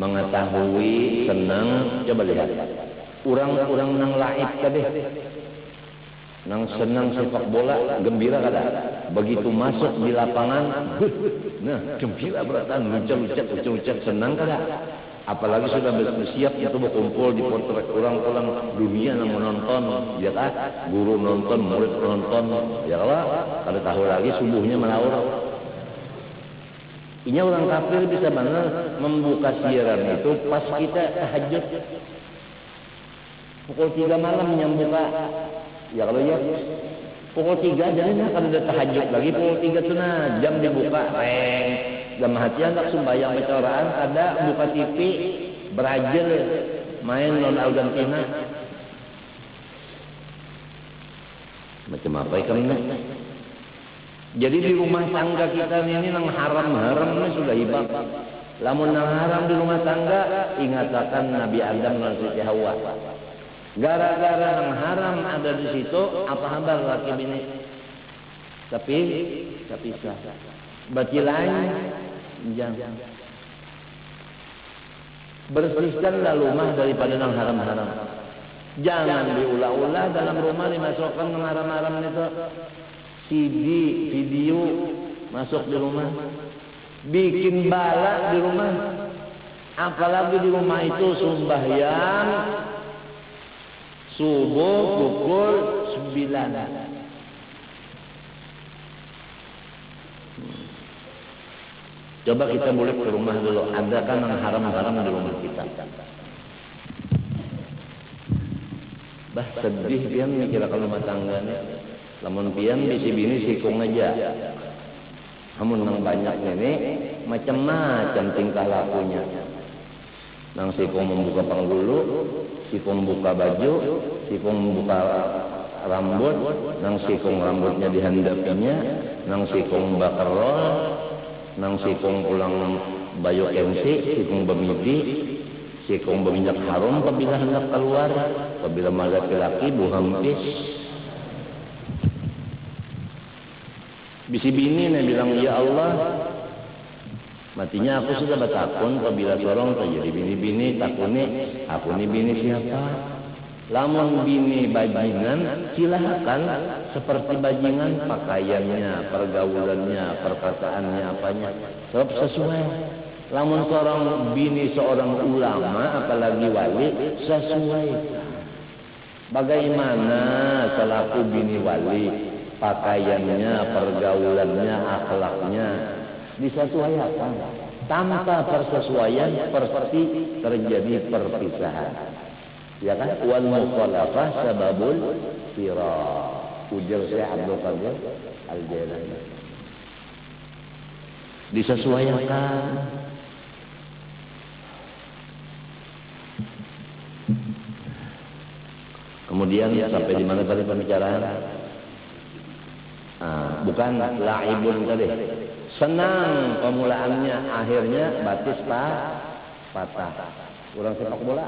Speaker 1: Mengetahui senang, coba lihat. Orang-orang nang laib tadi, nang senang sepak bola, gembira kada. Begitu masuk di lapangan, nah gembira beratan, lucak, senang kada. Apalagi sudah bersiap itu berkumpul di potret orang-orang dunia yang menonton, ya kan? Guru nonton, murid nonton, ya kan? Kada tahu lagi subuhnya melaur. Ini orang kafir bisa mana membuka siaran itu pas kita tahajud. Pukul 3 malam nyambuka. Ya kalau ya pukul 3 jadi akan ada tahajud lagi. Pukul 3 itu nah jam dibuka reng. Dalam hati anak sembahyang mecoraan ada buka TV Brazil main non Argentina. Macam apa ikan ini? Jadi di rumah tangga kita ini nang haram-haram ini sudah hebat. Lamun nang haram di rumah tangga, ingatakan Nabi Adam dan Siti Hawa. Gara-gara nang haram ada di situ, apa kabar laki bini? Tapi sah. Berarti lain, jangan. Bersihkanlah rumah daripada nang haram-haram. Jangan diulah-ulah dalam rumah dimasukkan nang haram-haram itu. CD, video masuk di rumah, bikin bala di rumah, apalagi di rumah itu sembahyang subuh pukul 9. Coba kita boleh ke rumah dulu, ada kan yang haram-haram di rumah kita. Bah sedih pian mikir kalau rumah tangganya. Lamun pian bisi bini sikung aja. Namun nang banyak nenek macam-macam tingkah lakunya. Nang sikung membuka panggulu, sikung membuka baju, sikung membuka rambut, nang sikung rambutnya dihandapinya, nang sikung bakar roll, nang sikung pulang bayu MC, sikung bemidi, sikung berminyak harum apabila hendak keluar, apabila laki-laki buhampis. Bisi bini nih bilang, ya Allah, matinya aku sudah bertakun apabila sorong terjadi bini-bini takuni, aku nih bini siapa? Lamun bini bajingan, silahkan seperti bajingan pakaiannya, pergaulannya, perkataannya, apanya, sebab sesuai. Lamun seorang bini seorang ulama, apalagi wali, sesuai. Bagaimana selaku bini wali, pakaiannya, pergaulannya, akhlaknya disesuaikan. Tanpa persesuaian pasti terjadi perpisahan. Ya kan? Wal mukhalafah sababul firaq. Ujar Syekh Abdul Qadir Al-Jailani. Disesuaikan. Kemudian sampai di mana tadi pembicaraan? Bukan laibun tadi. Senang pemulaannya, akhirnya batis patah. Orang sepak bola.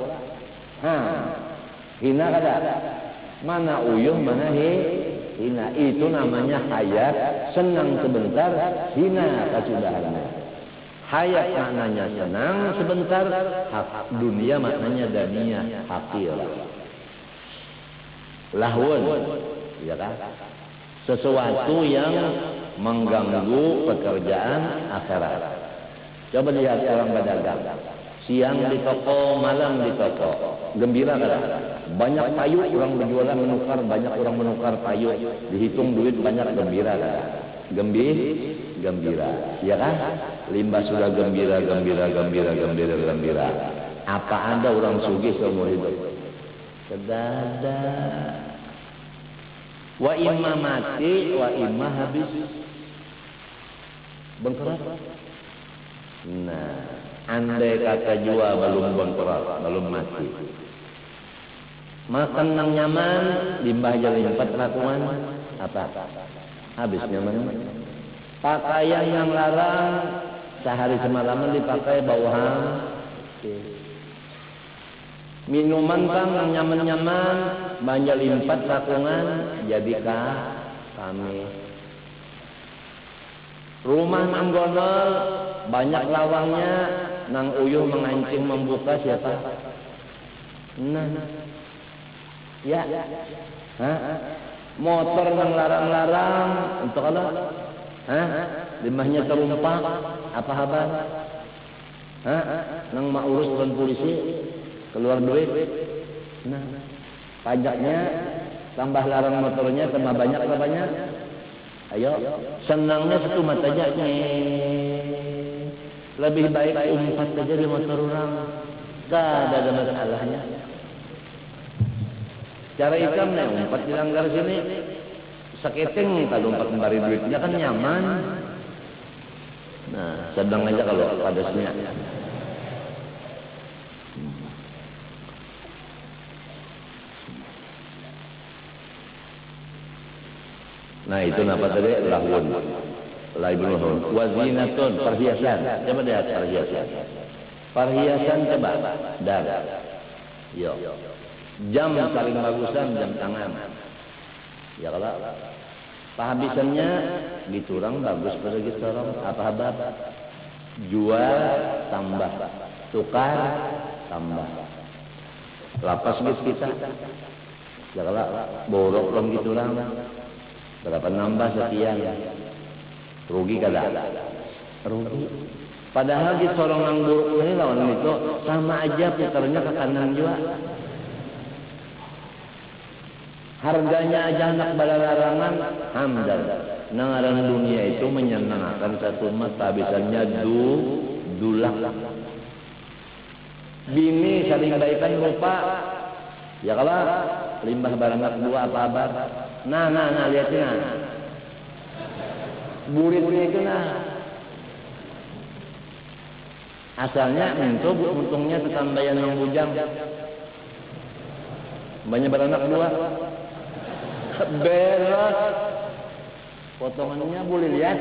Speaker 1: Hina kada. Mana uyuh, mana hina. Itu namanya hayat, senang sebentar, hina kesudahannya. Hayat maknanya senang sebentar, hak dunia maknanya daniyah, hakir. Lahun, ya kan? Sesuatu yang mengganggu pekerjaan akhirat. Coba lihat orang pedagang. Siang di toko, malam di toko. Gembira kan? Banyak payu orang berjualan menukar, banyak orang menukar payu. Dihitung duit banyak, gembira kan? Gembira. Ya kan? Limbah sudah gembira. Apa ada orang sugih seumur hidup? Kedada. Wa imma mati, wa imma habis. Bengkerat. Nah, andai kata jua belum bengkerat, belum mati. Makan yang nyaman, limbah jadi 4 rakuan, apa? Habis nyaman. Pakaian yang larang, sehari semalaman dipakai bawahan. Minuman kan yang nyaman-nyaman, banyak 4 rakungan, jadikah kami. Rumah manggonol, banyak lawangnya, nang uyuh mengancing membuka siapa? Nah, ya, motor nang larang-larang, untuk apa? Limbahnya terumpak, apa kabar? Nang mau urus dengan polisi, keluar duit. Nah, pajaknya tambah larang motornya, tambah banyak. Ayo, senangnya satu mata aja. Lebih baik umpat aja di motor orang. Gak ada masalahnya. Cara ikam nih, umpat di langgar sini. Saketing, kalau umpat kembali duitnya kan nyaman. Nah, sedang aja kalau padasnya. Nah itu apa tadi? Lahun. Laibun lahun. Wazinatun, perhiasan. Coba lihat perhiasan. Perhiasan coba. Dar. Yo. Jam paling bagusan, jam tangan. Ya kalau penghabisannya diturang bagus pada gitu orang. Apa-apa? Jual tambah. Tukar tambah. Lapas kita. Ya kalau borok orang gitu orang. Berapa nambah sekian, rugi kada? Rugi. Padahal di sorong nang buruk ini lawan itu sama aja putarnya ke kanan juga. Harganya aja anak balalarangan, hamdan. Nangaran dunia itu menyenangkan satu mata, biasanya dulak. Bini saling baikan lupa, ya kalau limbah baranak dua apa abar. Nah lihatin nah. Buritnya itu nah. Asalnya itu untungnya ketambahan yang bujang. Banyak beranak dua. Beres. Potongannya boleh lihat.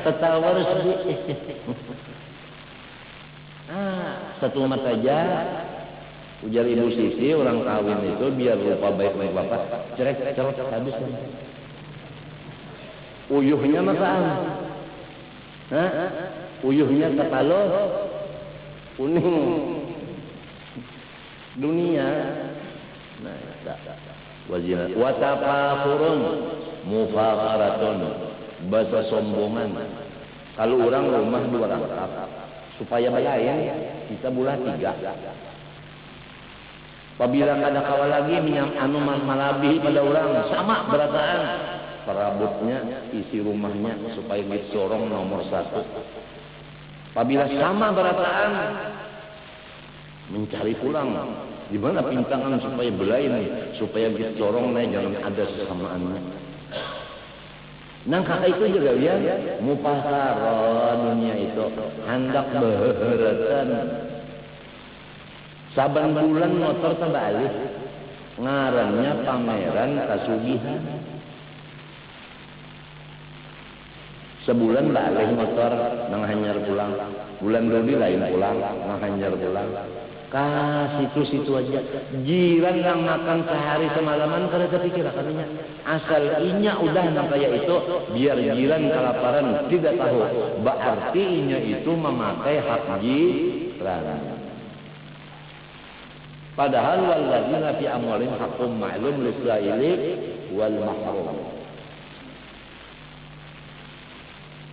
Speaker 1: Ketawa sedih. Satu umat saja. Ujar Ibu Sisi, orang kawin itu biar lupa baik-baik bapak. Cerek habis. Uyuhnya makan. Uyuhnya kepalo. Kuning. Dunia. Nah, wazina. Watafakhurun mufakharatun. Bahasa sombongan. Kalau orang rumah 2 rakaat supaya balayan kita bulan 3. Apabila ada kawal lagi anu malabi pada orang sama berataan perabotnya isi rumahnya supaya sorong nomor 1. Apabila sama berataan mencari pulang di mana pintangan supaya belain supaya sorong jangan ada kesamaannya. Nang kakak itu juga ya mupasara dunia itu hendak berheratan. Saban bulan motor terbalik ngarannya pameran kasugihan. Sebulan balik motor nang hanyar pulang. Bulan dulu lain pulang nang hanyar pulang. Situ aja. Jiran yang makan sehari semalaman kada terpikir katanya. Asal inya udah nang kayak itu biar jiran kelaparan tidak tahu. Berarti inya itu memakai hak jiran. Padahal walladzina fi amwalihim haqqum ma'lum lis-sa'ili wal mahrum.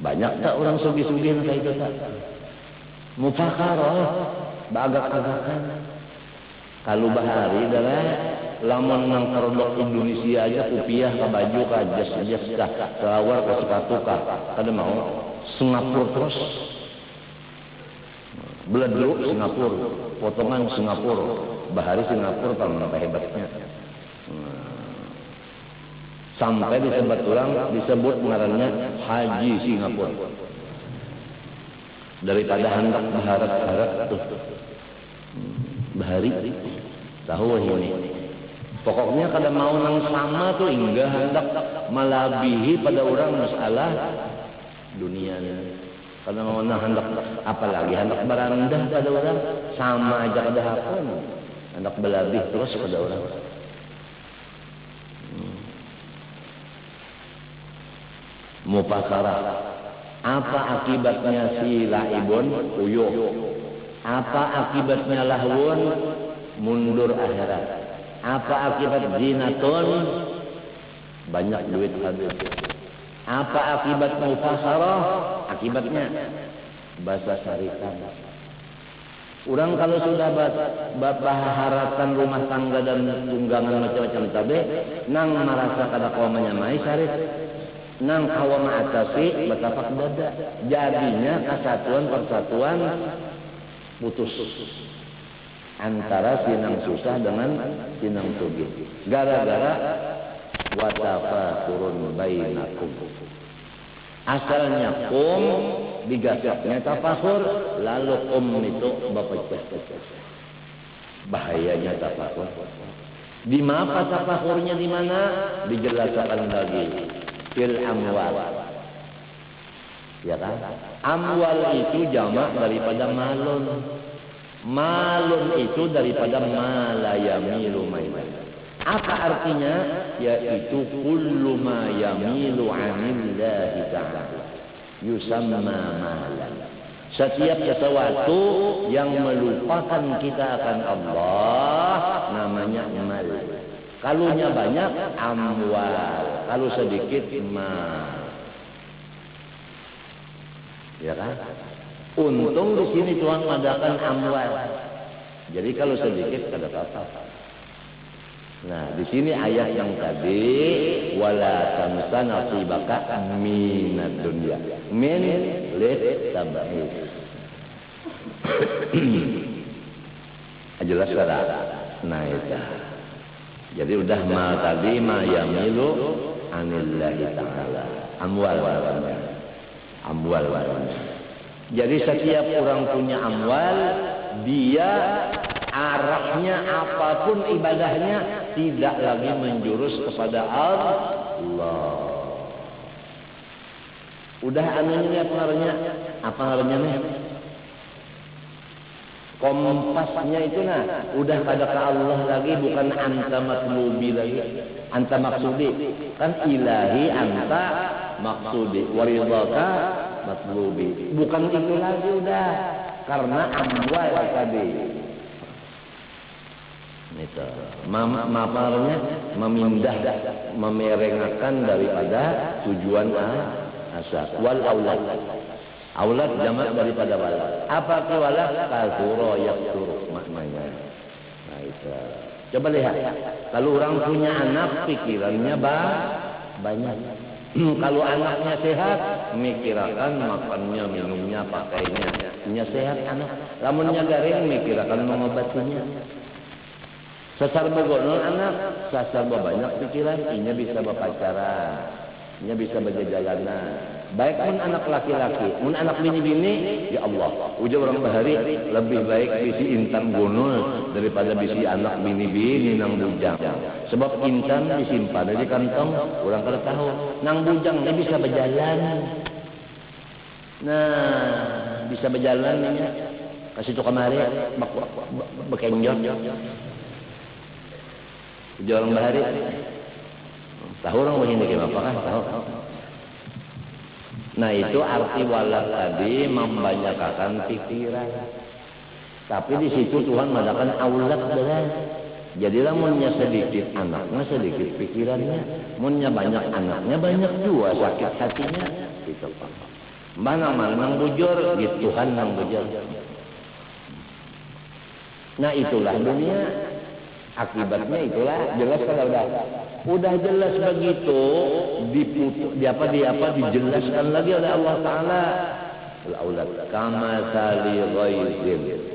Speaker 1: Banyak tak orang sugih-sugih kayak itu tak? Mufakharah, bagak-agakan. Kalau bahari adalah lamun nang karodok Indonesia aja kupiah ka baju ka jas kah, selawar ka sepatu kah. Kada mau Singapura terus. Beledruk Singapura, potongan Singapura. Bahari Singapura paling hebatnya. Sampai disebut ngarannya Haji Singapura. Daripada hendak berharap-harap tuh. Bahari tahu ini. Pokoknya kada mau nang sama tuh hingga hendak melebihi pada orang masalah dunianya. Kada mau nang hendak apalagi hendak berendah pada orang sama aja kada hapun. Hendak berlebih terus pada orang. Mupakara. Apa akibatnya si laibun? Uyuh. Apa akibatnya lahwun? Mundur akhirat. Apa akibat zinatun? Banyak duit habis. Apa akibat mufakharah? Akibatnya bahasa syarikat. Orang kalau sudah baharakan rumah tangga dan tunggangan macam-macam tabe, nang merasa kada kawa menyamai syariat, nang kawa ma'atasi betapak dada. Jadinya kesatuan persatuan putus antara sinang susah dengan sinang sugih. Gara-gara watafakurun bainakum. Asalnya kum digasaknya tafakur, lalu kum itu bapecah-pecah. Bahayanya tafakur. Di mana tafakurnya di mana? Dijelaskan lagi. Fil amwal. Ya kan? Amwal itu jamak daripada malun. Malun itu daripada malayamilu mainan. Apa artinya? Yaitu kullu ma yamilu anillahi ta'ala yusamma malan. Setiap sesuatu yang melupakan kita akan Allah namanya mal. Kalunya banyak amwal, kalau sedikit mal. Ya kan? Untung di sini Tuhan mengadakan amwal. Jadi kalau sedikit ada apa-apa. Nah, di sini ayat yang tadi wala tamsa nasibaka minad dunya. Min lit tab'id. Jelas kada? Nah itu. Jadi udah ma tadi ma yamilu anillahi ta'ala. Amwal warahnya. Amwal warahnya. Jadi setiap orang punya amwal, dia arahnya apapun ibadahnya tidak lagi menjurus kepada Allah. Udah anunya apa ngarannya? Apa ngarannya nih? Kompasnya itu nah, udah pada ke Allah lagi, bukan anta matlubi lagi, anta maksudi. Kan ilahi anta maksudi, waridaka matlubi. Bukan itu lagi udah, karena amwal tadi. Itu maparnya memindah, memerengakan daripada tujuan asal. Wal aulad. Aulad jamak daripada walad. Apa ke walad? Kasura yaksuru maknanya. Nah itu. Coba lihat. Kalau orang punya anak, pikirannya banyak. Kalau anaknya sehat, mikirkan makannya, minumnya, pakainya. Punya sehat anak. Lamunnya garing, mikirkan mengobatinya. Sasar begonol anak, sasar banyak pikiran, inya bisa berpacaran, inya bisa berjalanan. Baik pun anak laki-laki, pun anak bini-bini, ya Allah, ujar orang bahari lebih baik bisi intan gunul daripada bisi anak bini-bini nang bujang. Sebab intan disimpan di kantong, orang kada tahu. Nang bujang dia bisa berjalan. Nah, bisa berjalan nih. Kasih tu kemari, bekenjot. Ujar orang bahari, tahu orang begini ke apa kan? Tahu. Nah itu arti walad tadi membanyakan pikiran. Tapi di situ Tuhan mengatakan aulad benar. Jadilah munnya sedikit anaknya sedikit pikirannya, munnya banyak anaknya banyak juga sakit hatinya. Itu Pak. Mana nang bujur, gitu Tuhan nang bujur. Nah itulah dunia. Akibatnya itulah jelas kalau udah jelas begitu dijelaskan lagi oleh Allah Taala. Al-aulad kama sali ghaizin.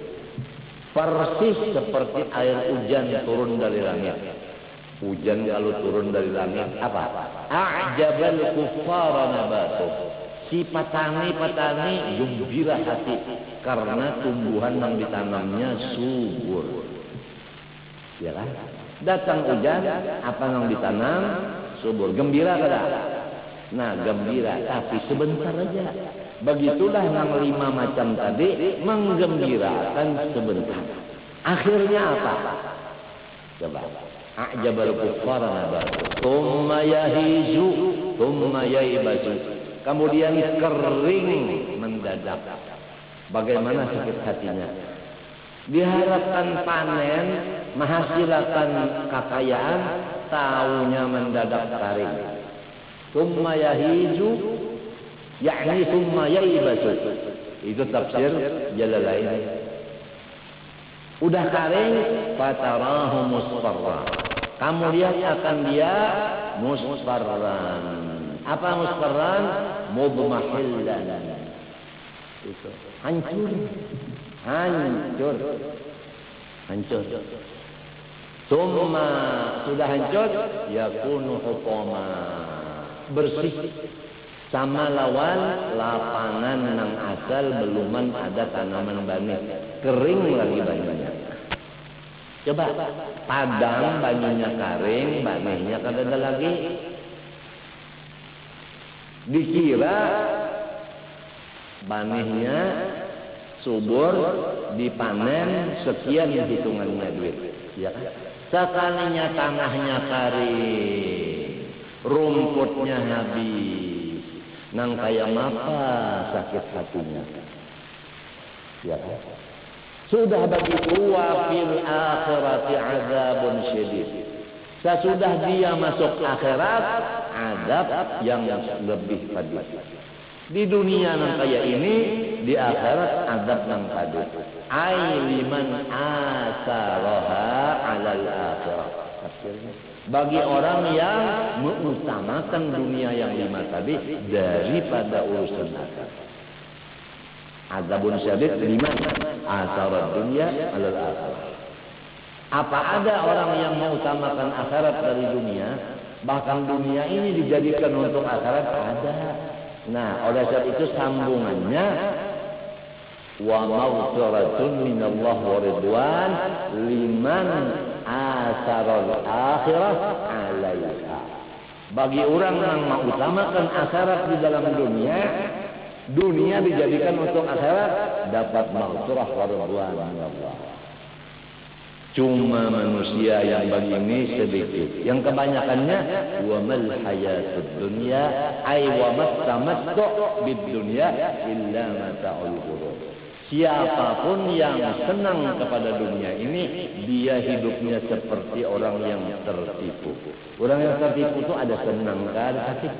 Speaker 1: Persis seperti air hujan turun dari langit. Hujan kalau turun dari langit apa? A'jabal kuffara nabatuh. Si petani gembira hati karena tumbuhan yang ditanamnya subur. Ya kan? Datang hujan, apa yang ditanam subur, gembira kada? Nah, gembira, tapi sebentar aja. Begitulah yang 5 macam tadi menggembirakan sebentar. Akhirnya apa? Coba. A'jabal kuffara nabatu, thumma yahiju, thumma yaibasu. Kemudian kering mendadak. Bagaimana sakit hatinya? Diharapkan panen, menghasilkan kekayaan, taunya mendadak kering. Thumma yahiju, yakni thumma yaibasu. Itu tafsir Jalalain. Udah kering, fatarahu musfarra. Kamu lihat akan dia musfarran. Apa musfarran? Mudmahillan. Itu hancur. Hancur. Summa sudah hancur, yakunu hukoma, bersih. Sama lawan lapangan nang asal beluman ada tanaman bani, kering lagi baninya. Coba padang baninya kering, baninya kada ada lagi. Dikira baninya subur, dipanen sekian hitungannya duit, ya kan? Sekalinya tanahnya kering, rumputnya habis, nang kaya apa sakit hatinya, ya kan? Sudah begitu wa fil akhirati azabun syadid. Sesudah dia masuk akhirat, azab yang lebih pedih. Di dunia yang kaya ini, di akhirat adab yang padit. Ai liman asaraha alal akhirah. Bagi orang yang mengutamakan dunia yang 5 tadi daripada urusan akhirat. Azabun syadid liman asarat dunia alal akhirah. Apa ada orang yang mengutamakan akhirat dari dunia? Bahkan dunia ini dijadikan untuk akhirat? Ada. Nah, oleh sebab itu sambungannya wa maghfiratun minallah wa ridwan liman asaral akhirah 'alaiha. Bagi orang yang mengutamakan akhirat di dalam dunia, dunia dijadikan untuk akhirat, dapat maghfirah wa ridwan minallah. Cuma manusia yang bagi ini sedikit. Yang kebanyakannya wa mal hayatud dunya ay wa mastamattu bid dunya illa mata'ul ghurur. Siapapun yang senang kepada dunia ini, dia hidupnya seperti orang yang tertipu. Orang yang tertipu itu ada senang, ada sakit.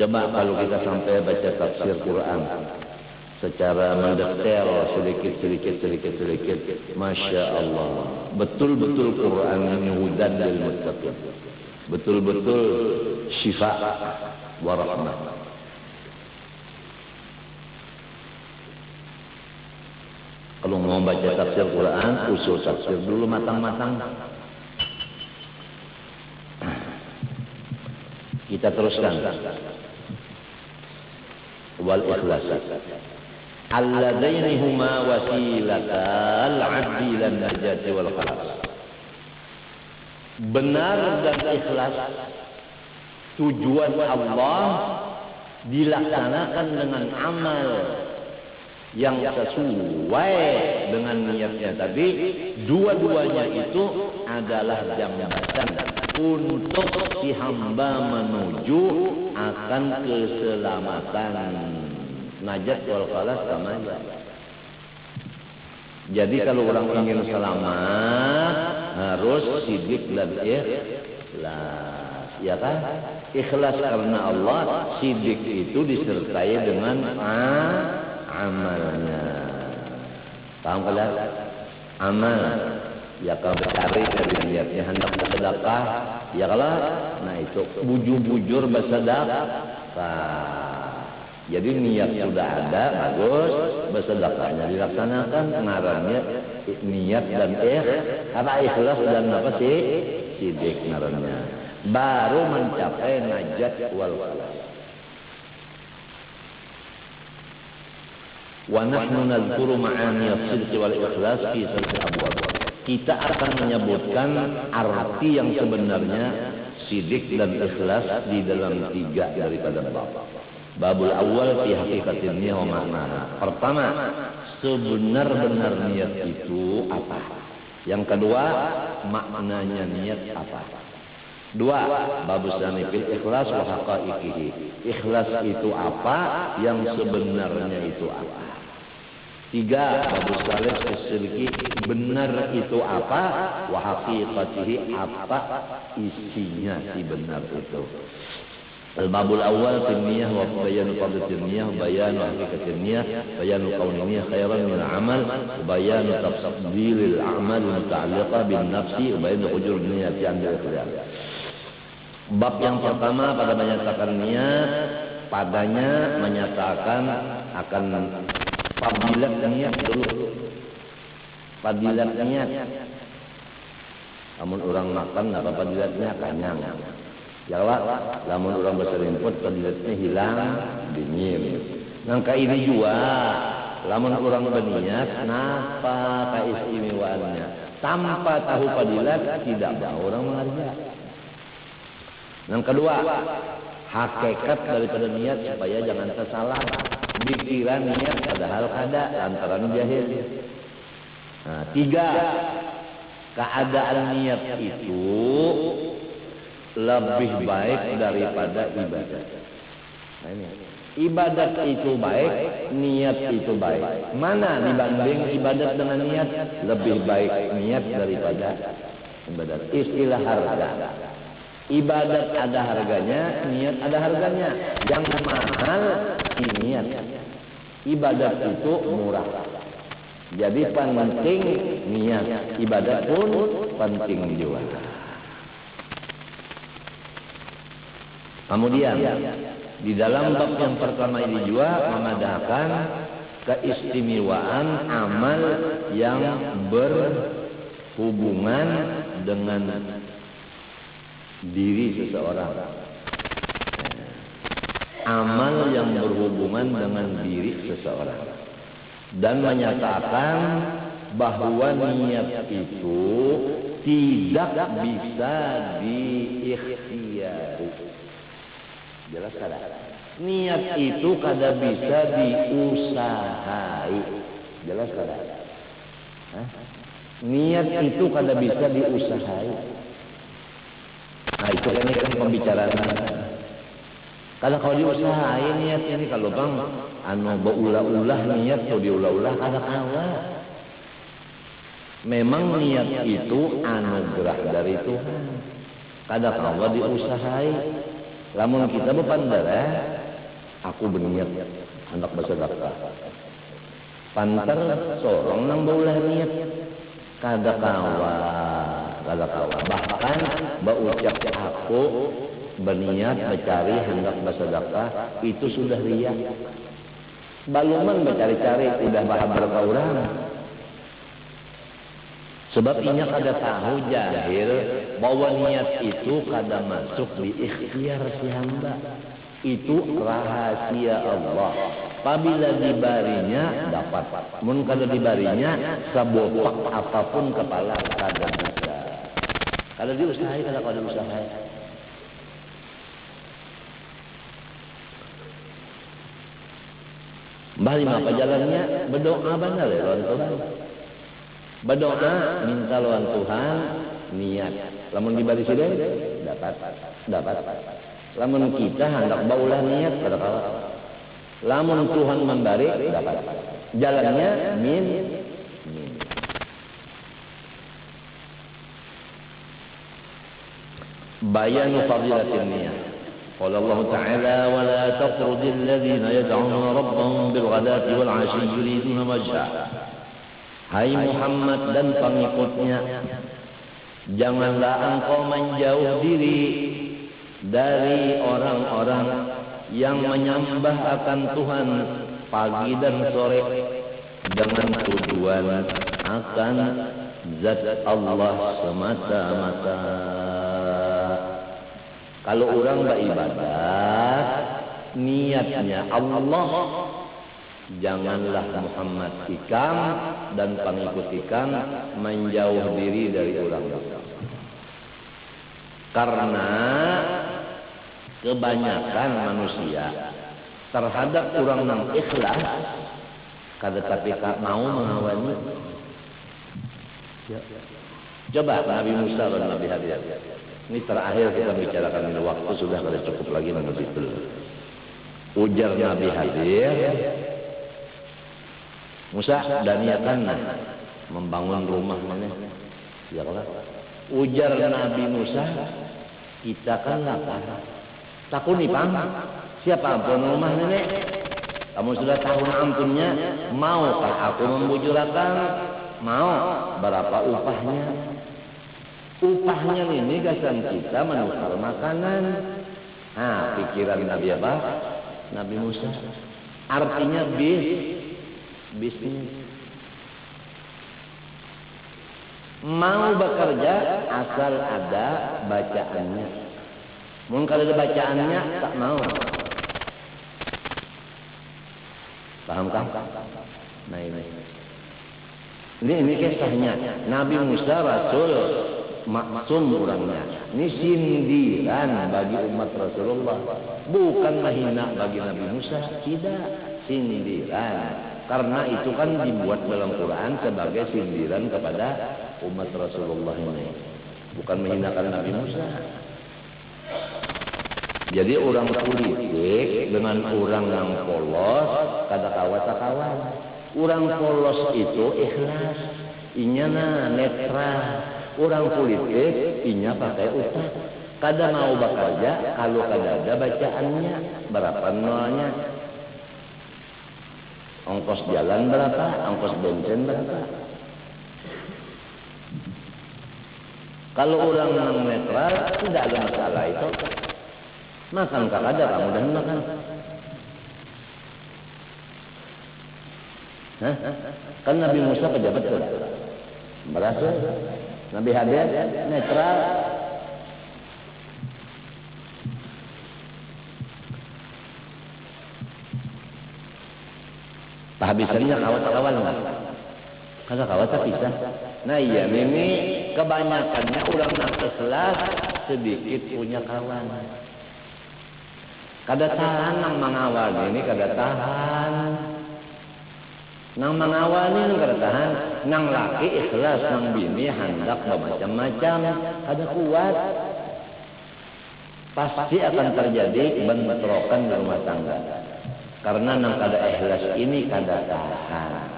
Speaker 1: Coba kalau kita sampai baca tafsir Quran secara mendetail sedikit, Masya Allah, betul-betul Quran ini hudan lil muttaqin, betul-betul syifa wa rahmah. Kalau mau baca tafsir Quran, usul tafsir dulu matang-matang. Kita teruskan. Wal ikhlas alladaini huma wasilatal 'abdi lan najati wal khalas. Benar dan ikhlas tujuan Allah dilaksanakan dengan amal yang sesuai dengan niatnya tadi. Dua-duanya itu adalah jambatan untuk si hamba menuju akan keselamatan, najat wal khalas kamaya. Jadi kalau orang ingin selamat harus sidik dan ikhlas, ya kan? Ikhlas karena Allah, sidik itu disertai dengan amalnya. Paham kalian? Amal. Ya kalau cari dari niatnya hendak bersedekah, ya kalau nah itu bujur-bujur bersedekah. Jadi niat sudah ada, bagus, bersedekahnya dilaksanakan, ngarannya niat dan ikhlas dan apa sih? Sidik ngarannya. Baru mencapai najat wal falah. Wa nahnu nadhkuru ma'ani as-sidq wal ikhlas fi salati abwab. Kita akan menyebutkan arti yang sebenarnya sidik dan ikhlas di dalam 3 daripada bab. Babul awal fi haqiqatin niyah wa maknaha. Pertama, sebenar-benar niat itu apa? Yang kedua, maknanya niat apa? 2, babus tsani fil ikhlas wa haqaiqihi. Ikhlas itu apa? Yang sebenarnya itu apa? 3, babus tsalits fisyirki, benar itu apa? Wa haqiqatihi, apa isinya si benar itu. Al-babul awal tinniyah wa bayan fadlatin niyah, bayan haqiqatin niyah, bayan kauni niyah khairan min al-amal, bayan tafdilil a'mal muta'alliqah bin nafsi, bayan ujur niyati 'inda al-ikhlal. Bab yang pertama pada menyatakan niat, padanya menyatakan akan fadilat niat dulu. Fadilat niat. Namun orang makan apa fadilatnya kenyang. Ya Allah, namun orang berserimput fadilatnya hilang, dingin. Nangka ini juga, namun orang berniat, napa keistimewaannya? Tanpa tahu fadilat, tidak mau orang menghargai. Yang kedua, hakikat daripada niat supaya jangan tersalah. Dikira niat padahal kada lantaran jahil. Nah, 3, keadaan niat itu lebih baik daripada ibadat. Nah, ini. Ibadat itu baik, niat itu baik. Mana dibanding ibadat dengan niat? Lebih baik niat daripada ibadat. Istilah harga. Ibadat ada harganya, niat ada harganya. Yang mahal niat. Ibadat itu murah. Jadi penting niat. Ibadat pun penting juga. Kemudian Di dalam bab yang pertama ini juga memadahkan keistimewaan amal yang berhubungan dengan diri seseorang. Amal yang berhubungan dengan diri seseorang. Dan menyatakan bahwa niat itu tidak bisa diikhtiari. Jelas kada? Niat itu kada bisa diusahai. Jelas kada? Niat itu kada bisa diusahai. Nah itu ini kan pembicaraan. Kada kalau diusahai niat ini kalau bang beulah-ulah niat atau diulah-ulah kada kawa. Memang niat itu anugerah dari Tuhan. Kada kawa diusahai. Lamun kita berpandara, aku berniat hendak bersedekah. Pantar sorong nang beulah niat. Kada kawa. Bahkan baucap aku berniat mencari hendak bersedekah itu sudah riya. Baluman mencari-cari udah bahabar ka urang. Sebab inya kada tahu jahil bahwa niat itu kada masuk di ikhtiar si hamba. Itu rahasia Allah. Apabila dibarinya dapat. Mun kada dibarinya sabopak apapun kepala kada bisa. Kada diusahai kada diusahai. Balik apa jalannya? Berdoa benar ya lawan Tuhan. Berdoa minta lawan Tuhan niat. Lamun dibari sudah dapat. Lamun kita hendak baulah niat kada kalah. Lamun Tuhan memberi dapat. Jalannya min. Bayan fadilatin niyah. قال الله تعالى ولا تطرد الذين يدعون ربهم بالغداة والعشي يريدون وجهه. Hai Muhammad dan pengikutnya, janganlah engkau menjauh diri dari orang-orang yang menyembah akan Tuhan pagi dan sore dengan tujuan akan zat Allah semata-mata. Kalau orang beribadah, niatnya Allah, janganlah Muhammad ikam dan pengikut ikam menjauh diri dari orang. Karena kebanyakan manusia terhadap orang yang ikhlas, kada tapi mau mengawali. Coba Nabi Musa dan Nabi Hadir. Ini terakhir kita bicarakan ini, waktu sudah kada cukup lagi nanti itu. Ujar Nabi Hadir, Musa dan niatan membangun rumah mana? Ya Allah. Ujar Nabi Musa, kita kan lapar. Takuni pang, siapa ampun rumah nenek? Kamu sudah tahu ampunnya, maukah aku membujurakan? Mau, berapa upahnya? Upahnya ini gasan kita menukar makanan. Nah, pikiran Nabi apa? Nabi Musa. Artinya bisnis. Mau bekerja asal ada bacaannya. Mungkin kalau ada bacaannya tak mau. Pahamkah? Nah ini kisahnya. Nabi Musa Rasul maksum orangnya. Ini sindiran bagi umat Rasulullah. Bukan menghina bagi Nabi Musa. Tidak. Sindiran. Karena itu kan dibuat dalam Quran sebagai sindiran kepada umat Rasulullah ini. Bukan menghinakan Nabi Musa. Jadi orang politik dengan orang yang polos kada kawan. Orang polos itu ikhlas. Inya netral. Orang politik inya pakai utak. Kada mau bekerja kalau kada ada bacaannya. Berapa nolnya? Ongkos jalan berapa? Ongkos bensin berapa? Kalau orang yang netral tidak ada masalah itu. Makan kada kamu dan makan. Hah? Kan Nabi Musa pejabat sudah berhasil. Nabi Habib netral. Habisannya kawat-kawat nggak? Kalau kawat bisa. Nah iya, ini kebanyakannya ulang keselas sedikit punya kawan. Kada tahan nang mengawal ini kada tahan. Nang mengawal ini kada tahan. Nang laki ikhlas, nang bini hendak bermacam-macam, kada kuat. Pasti akan terjadi bentrokan di rumah tangga. Karena nang kada ikhlas ini kada tahan.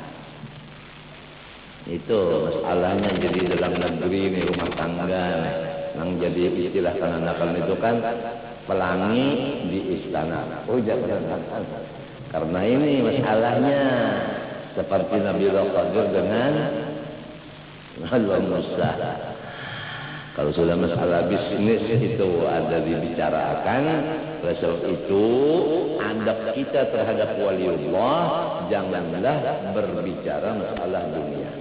Speaker 1: Itu masalahnya. Jadi dalam negeri ini rumah tangga nang jadi istilah kanakan itu kan pelangi di istana. Oh jangan. Karena ini masalahnya seperti Nabi Khadir dengan Nabi Musa. Kalau sudah masalah bisnis itu ada dibicarakan, oleh itu adab kita terhadap waliullah janganlah berbicara masalah dunia.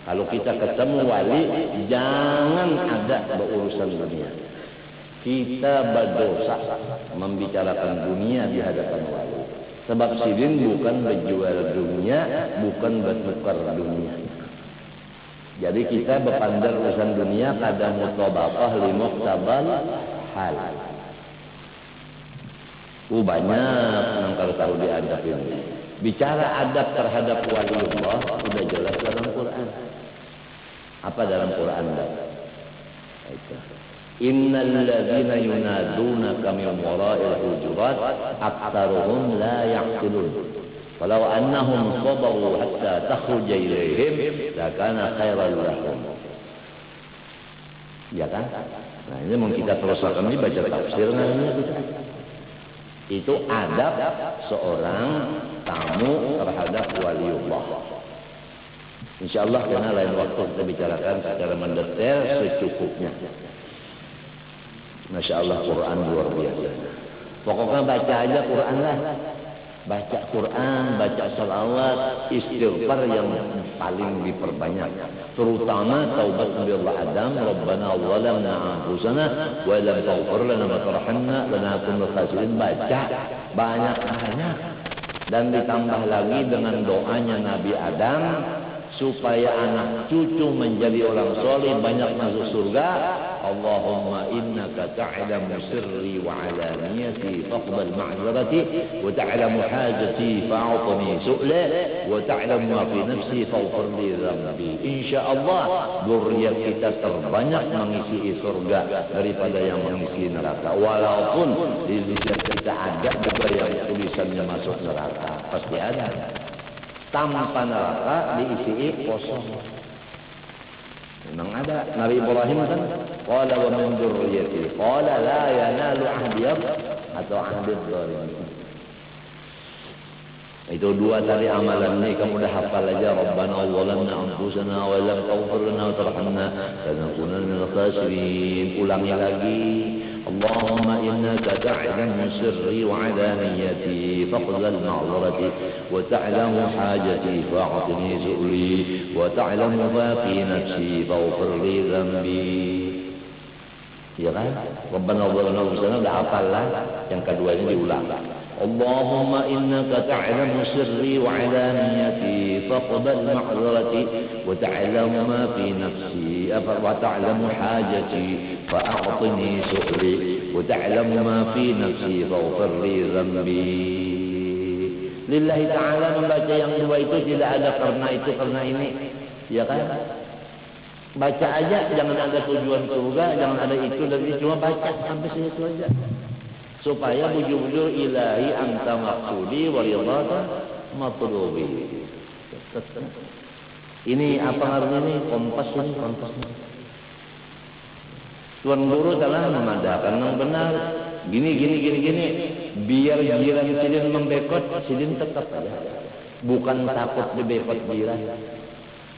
Speaker 1: Kalau kita ketemu wali, jangan ada berurusan dunia. Kita berdosa membicarakan dunia di hadapan wali. Sebab sidin bukan berjual dunia, bukan bertukar dunia. Jadi kita berpandar urusan dunia kada mutabaqah li muqtabal hal. Banyak yang kalau tahu diadab ini. Bicara adab terhadap waliullah sudah jelas dalam Quran. Apa dalam Quran? Innal ladzina yunadunaka min wara'il hujurat aktsaruhum la ya'qilun. Walau annahum sabaru hatta takhruja ilaihim lakana khairan lahum. Ya kan? Nah, ini mau kita teruskan ini baca tafsir namanya kita. Itu adab seorang tamu terhadap waliullah. Insyaallah karena lain waktu kita bicarakan secara mendetail secukupnya. Masya Allah Quran luar biasa. Pokoknya baca aja Quran lah. Baca Quran, baca salawat, istighfar yang paling diperbanyak. Terutama taubat Nabi Allah Adam, Rabbana zalamna anfusana wa lam taghfir lana wa tarhamna lanakunanna minal khasirin. Baca banyak-banyak. Dan ditambah lagi dengan doanya Nabi Adam supaya anak cucu menjadi orang soleh, banyak masuk surga. Allahumma innaka ta'lamu sirri wa alaniyati faqbal ma'zarati wa ta'lamu hajati fa'utni su'la wa ta'lamu ma fi nafsi faghfir li dhanbi. Insyaallah zuriat kita terbanyak mengisi surga daripada yang mengisi neraka. Walaupun di lisan kita ada juga yang tulisannya masuk neraka, pasti ada. Tanpa neraka diisi kosong. Memang ada. Nabi Ibrahim kan qala wa min dzurriyyati qala la yanalu ahdi atau ahdi dzalimin. Itu dua dari amalan ini kamu dah hafal aja. Rabbana zalamna anfusana wa lam taghfir lana wa tarhamna lanakunanna minal khasirin. Ulangi lagi. Allahumma innaka ta'lamu sirri wa 'alaniyati faqbal ma'dharati wa ta'lamu hajati fa'atini su'li wa ta'lamu ma fi nafsi faghfir li dhanbi. Ya kan? Rabbana zalamna anfusana udah hafal lah. Yang keduanya diulang. Allahumma innaka ta'lamu sirri wa 'alaniyati faqbal ma'dharati wa ta'lamu ma fi nafsi wa ta'lamu hajati fa'atini su'li wa ta'lamu ma fi nafsi faghfir li dhanbi. Lillahi ta'ala membaca yang dua itu tidak ada karena itu karena ini. Ya kan? Baca aja, jangan ada tujuan surga, jangan ada itu dan itu, cuma baca sampai situ aja. Supaya bujur-bujur ilahi anta maksudi wa ridhaka matlubi. Ini apa artinya ini? Kompas ini, kompas. Tuan guru telah memadahkan yang benar. Gini. Biar jiran sidin membekot, sidin tetap aja. Bukan takut dibekot jiran.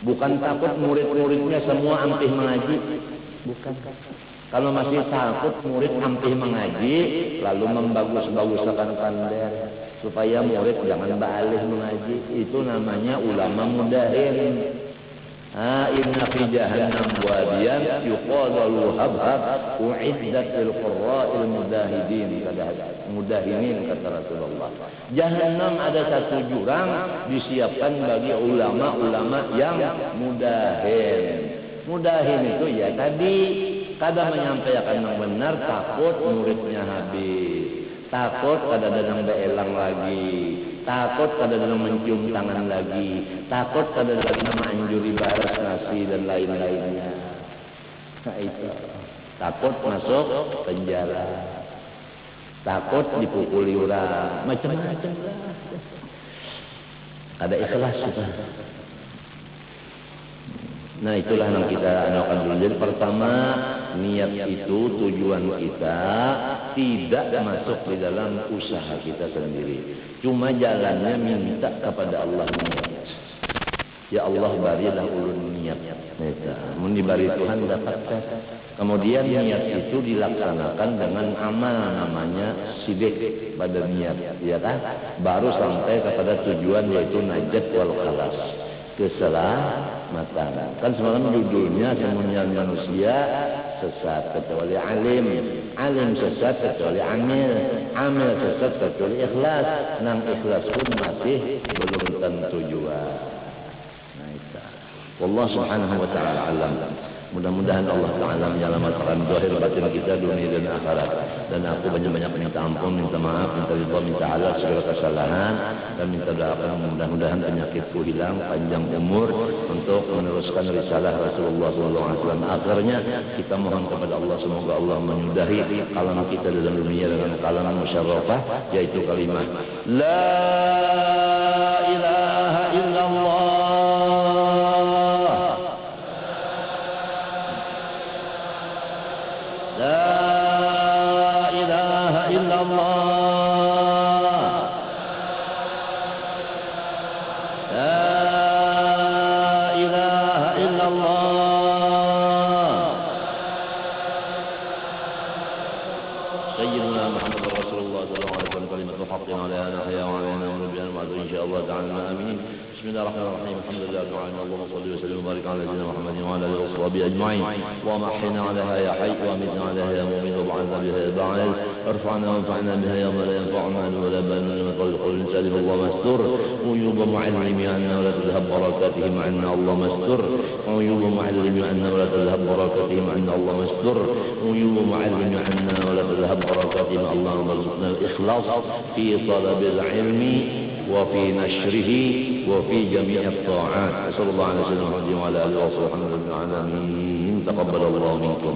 Speaker 1: Bukan takut murid-muridnya semua ampih mengaji. Bukan. Kalau masih takut murid ampih mengaji, lalu membagus-baguskan pandai supaya murid jangan balik mengaji, itu namanya ulama mudahin. Inna fi jahannam wadiyan yuqalu habhab uiddat lil qurra'il mudahidin, mudahinin kata Rasulullah. Jahannam ada satu jurang disiapkan bagi ulama-ulama yang mudahin. Mudahin itu ya tadi kadang menyampaikan yang benar, takut muridnya habis, takut kadang-kadang beelang lagi, takut kadang-kadang mencium tangan lagi, takut kadang-kadang menganjuri balas nasi dan lain-lainnya. Nah itu, takut masuk penjara, takut dipukuli orang, macam-macam lah. Ada ikhlas juga. Nah itulah yang kita akan dulu. Jadi pertama, niat itu tujuan kita tidak masuk di dalam usaha kita sendiri. Cuma jalannya minta kepada Allah niat. Ya Allah barilah ulun niat. Mun dibari Tuhan dapatkan. Kemudian niat itu dilaksanakan dengan amal namanya sidik pada niat, ya kan? Baru sampai kepada tujuan yaitu najat wal khalas, keselamatan. Kan semalam judulnya semuanya manusia sesat kecuali alim, alim sesat kecuali amil, amil sesat kecuali ikhlas. Nang ikhlas pun masih belum tentu juga. Nah itu. Wallah subhanahu wa ta'ala alam. Mudah-mudahan Allah Ta'ala menyelamatkan zahir batin kita dunia dan akhirat. Dan aku banyak-banyak minta ampun, minta maaf, minta ridha, minta halal segala kesalahan, dan minta doakan mudah-mudahan penyakitku hilang, panjang umur untuk meneruskan risalah Rasulullah SAW. Akhirnya kita mohon kepada Allah semoga Allah menyudahi kalam kita dalam dunia dengan kalam musyarrafah, yaitu kalimat La ilaha illallah. Bismillahirrahmanirrahim. Alhamdulillah. Allahumma salli wa sallim wa barik ala sayyidina Muhammadin wa ala alihi wa sahbihi ajma'in. Wa mahina 'alaha ya hayy wa amitna 'alaha ya mu'min wa ba'athna biha ya ba'id. Irfa'na wa anfa'na biha ya ma la yanfa'u mal wa la banun wa qul salim Allah mastur. Uyub mu'allimi anna wa la tadhhab barakatihi ma'anna Allah mastur. Uyub mu'allimi anna wa la tadhhab barakatihi ma'anna Allah mastur. Uyub mu'allimi anna wa la tadhhab barakatihi ma'anna Allah warzuqna al-ikhlas fi talab al-'ilmi وفي نشره وفي جميع الطاعات. صلى الله عليه وسلم وعلى آله وصحبه العالمين. تقبل الله منكم.